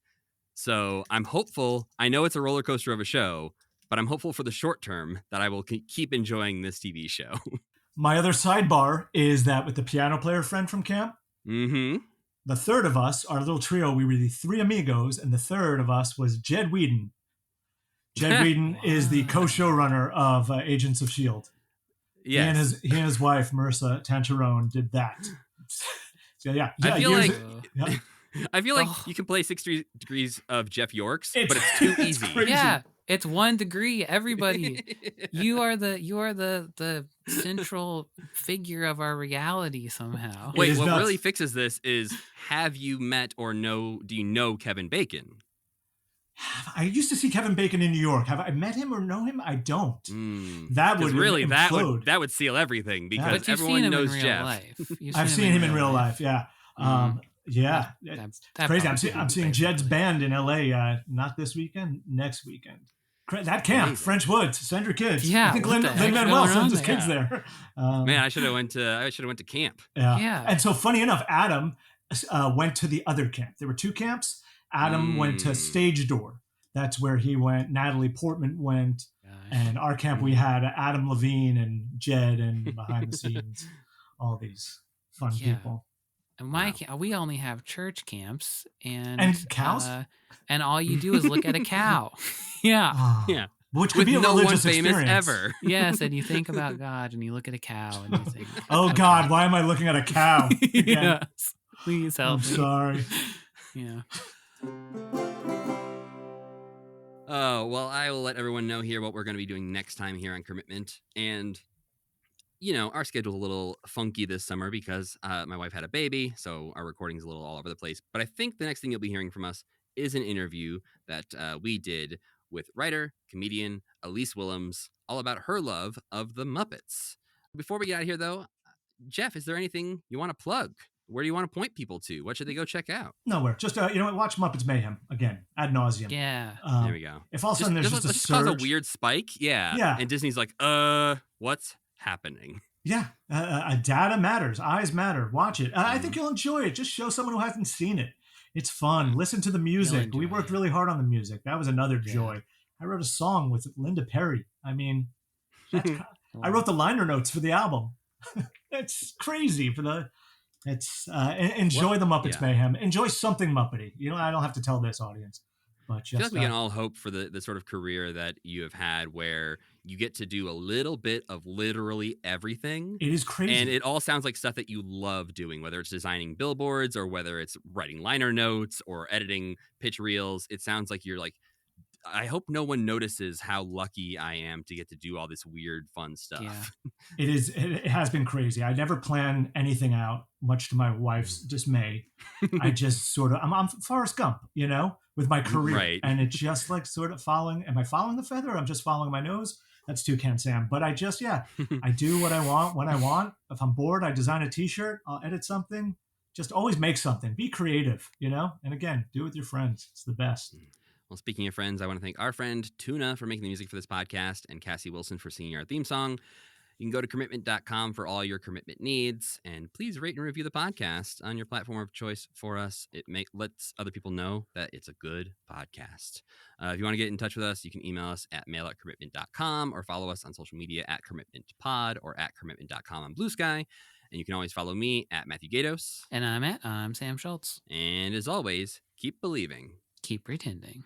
So I'm hopeful. I know it's a roller coaster of a show, but I'm hopeful for the short term that I will keep enjoying this TV show. My other sidebar is that with the piano player friend from camp, the third of us, our little trio, we were the 3 amigos, and the third of us was Jed Whedon. Jed Whedon is the co-showrunner of Agents of S.H.I.E.L.D. Yes. He and his wife, Marissa Tancherone, did that. So, yeah. I feel like you can play 6 Degrees of Jeff Yorkes, but it's too easy. Crazy. Yeah, it's 1 degree. Everybody, you are the central figure of our reality somehow. Wait, what really fixes this is: have you met or do you know Kevin Bacon? I used to see Kevin Bacon in New York. Have I met him or know him? I don't. That would seal everything because everyone knows Jeff. I've seen him in real life. Yeah. Yeah. It's crazy. I'm seeing Jed's band in LA. Not this weekend. Next weekend. That camp, French Woods. Send your kids. Yeah. I think Lin-Manuel sends his kids there. Man, I should have went to camp. Yeah. And so funny enough, Adam went to the other camp. There were 2 camps. Adam went to Stage Door. That's where he went. Natalie Portman went. And our camp, we had Adam Levine and Jed and behind the scenes, all these fun people. And we only have church camps and cows. And all you do is look at a cow. Yeah. Which could be a religious experience ever. Yes, and you think about God and you look at a cow and you think, oh God, why am I looking at a cow? Yes. Please help me. I'm sorry. Yeah. Oh, well, I will let everyone know here what we're going to be doing next time here on Commitment. And, our schedule's a little funky this summer because my wife had a baby, so our recording's a little all over the place. But I think the next thing you'll be hearing from us is an interview that we did with writer, comedian Elise Willems, all about her love of the Muppets. Before we get out of here, though, Jeff, is there anything you want to plug? Where do you want to point people to? What should they go check out? Nowhere. Just, watch Muppets Mayhem again, ad nauseum. Yeah. There we go. If all of a sudden there's just a surge. Cause a weird spike. Yeah. And Disney's like, what's happening? Yeah. Data matters. Eyes matter. Watch it. I think you'll enjoy it. Just show someone who hasn't seen it. It's fun. Listen to the music. We worked really hard on the music. That was another joy. I wrote a song with Linda Perry. I mean, I wrote the liner notes for the album. It's crazy enjoy the Muppets Mayhem. Enjoy something Muppety. I don't have to tell this audience. But I feel just like we can all hope for the sort of career that you have had where you get to do a little bit of literally everything. it is crazy. And it all sounds like stuff that you love doing, whether it's designing billboards or whether it's writing liner notes or editing pitch reels. It sounds like you're like, I hope no one notices how lucky I am to get to do all this weird, fun stuff. Yeah. It has been crazy. I never plan anything out, much to my wife's dismay. I just sort of, I'm Forrest Gump, with my career. Right. And it's just like sort of am I following the feather? I'm just following my nose. That's Toucan Sam. But I just, I do what I want when I want. If I'm bored, I design a t-shirt, I'll edit something. Just always make something. Be creative, And again, do it with your friends. It's the best. Well, speaking of friends, I want to thank our friend Tuna for making the music for this podcast and Cassie Wilson for singing our theme song. You can go to commitment.com for all your commitment needs, and please rate and review the podcast on your platform of choice for us. It lets other people know that it's a good podcast. If you want to get in touch with us, you can email us at mail@commitment.com or follow us on social media at commitmentpod or at commitment.com on Blue Sky. And you can always follow me at Matthew Gatos. And I'm Sam Schultz. And as always, keep believing. Keep pretending.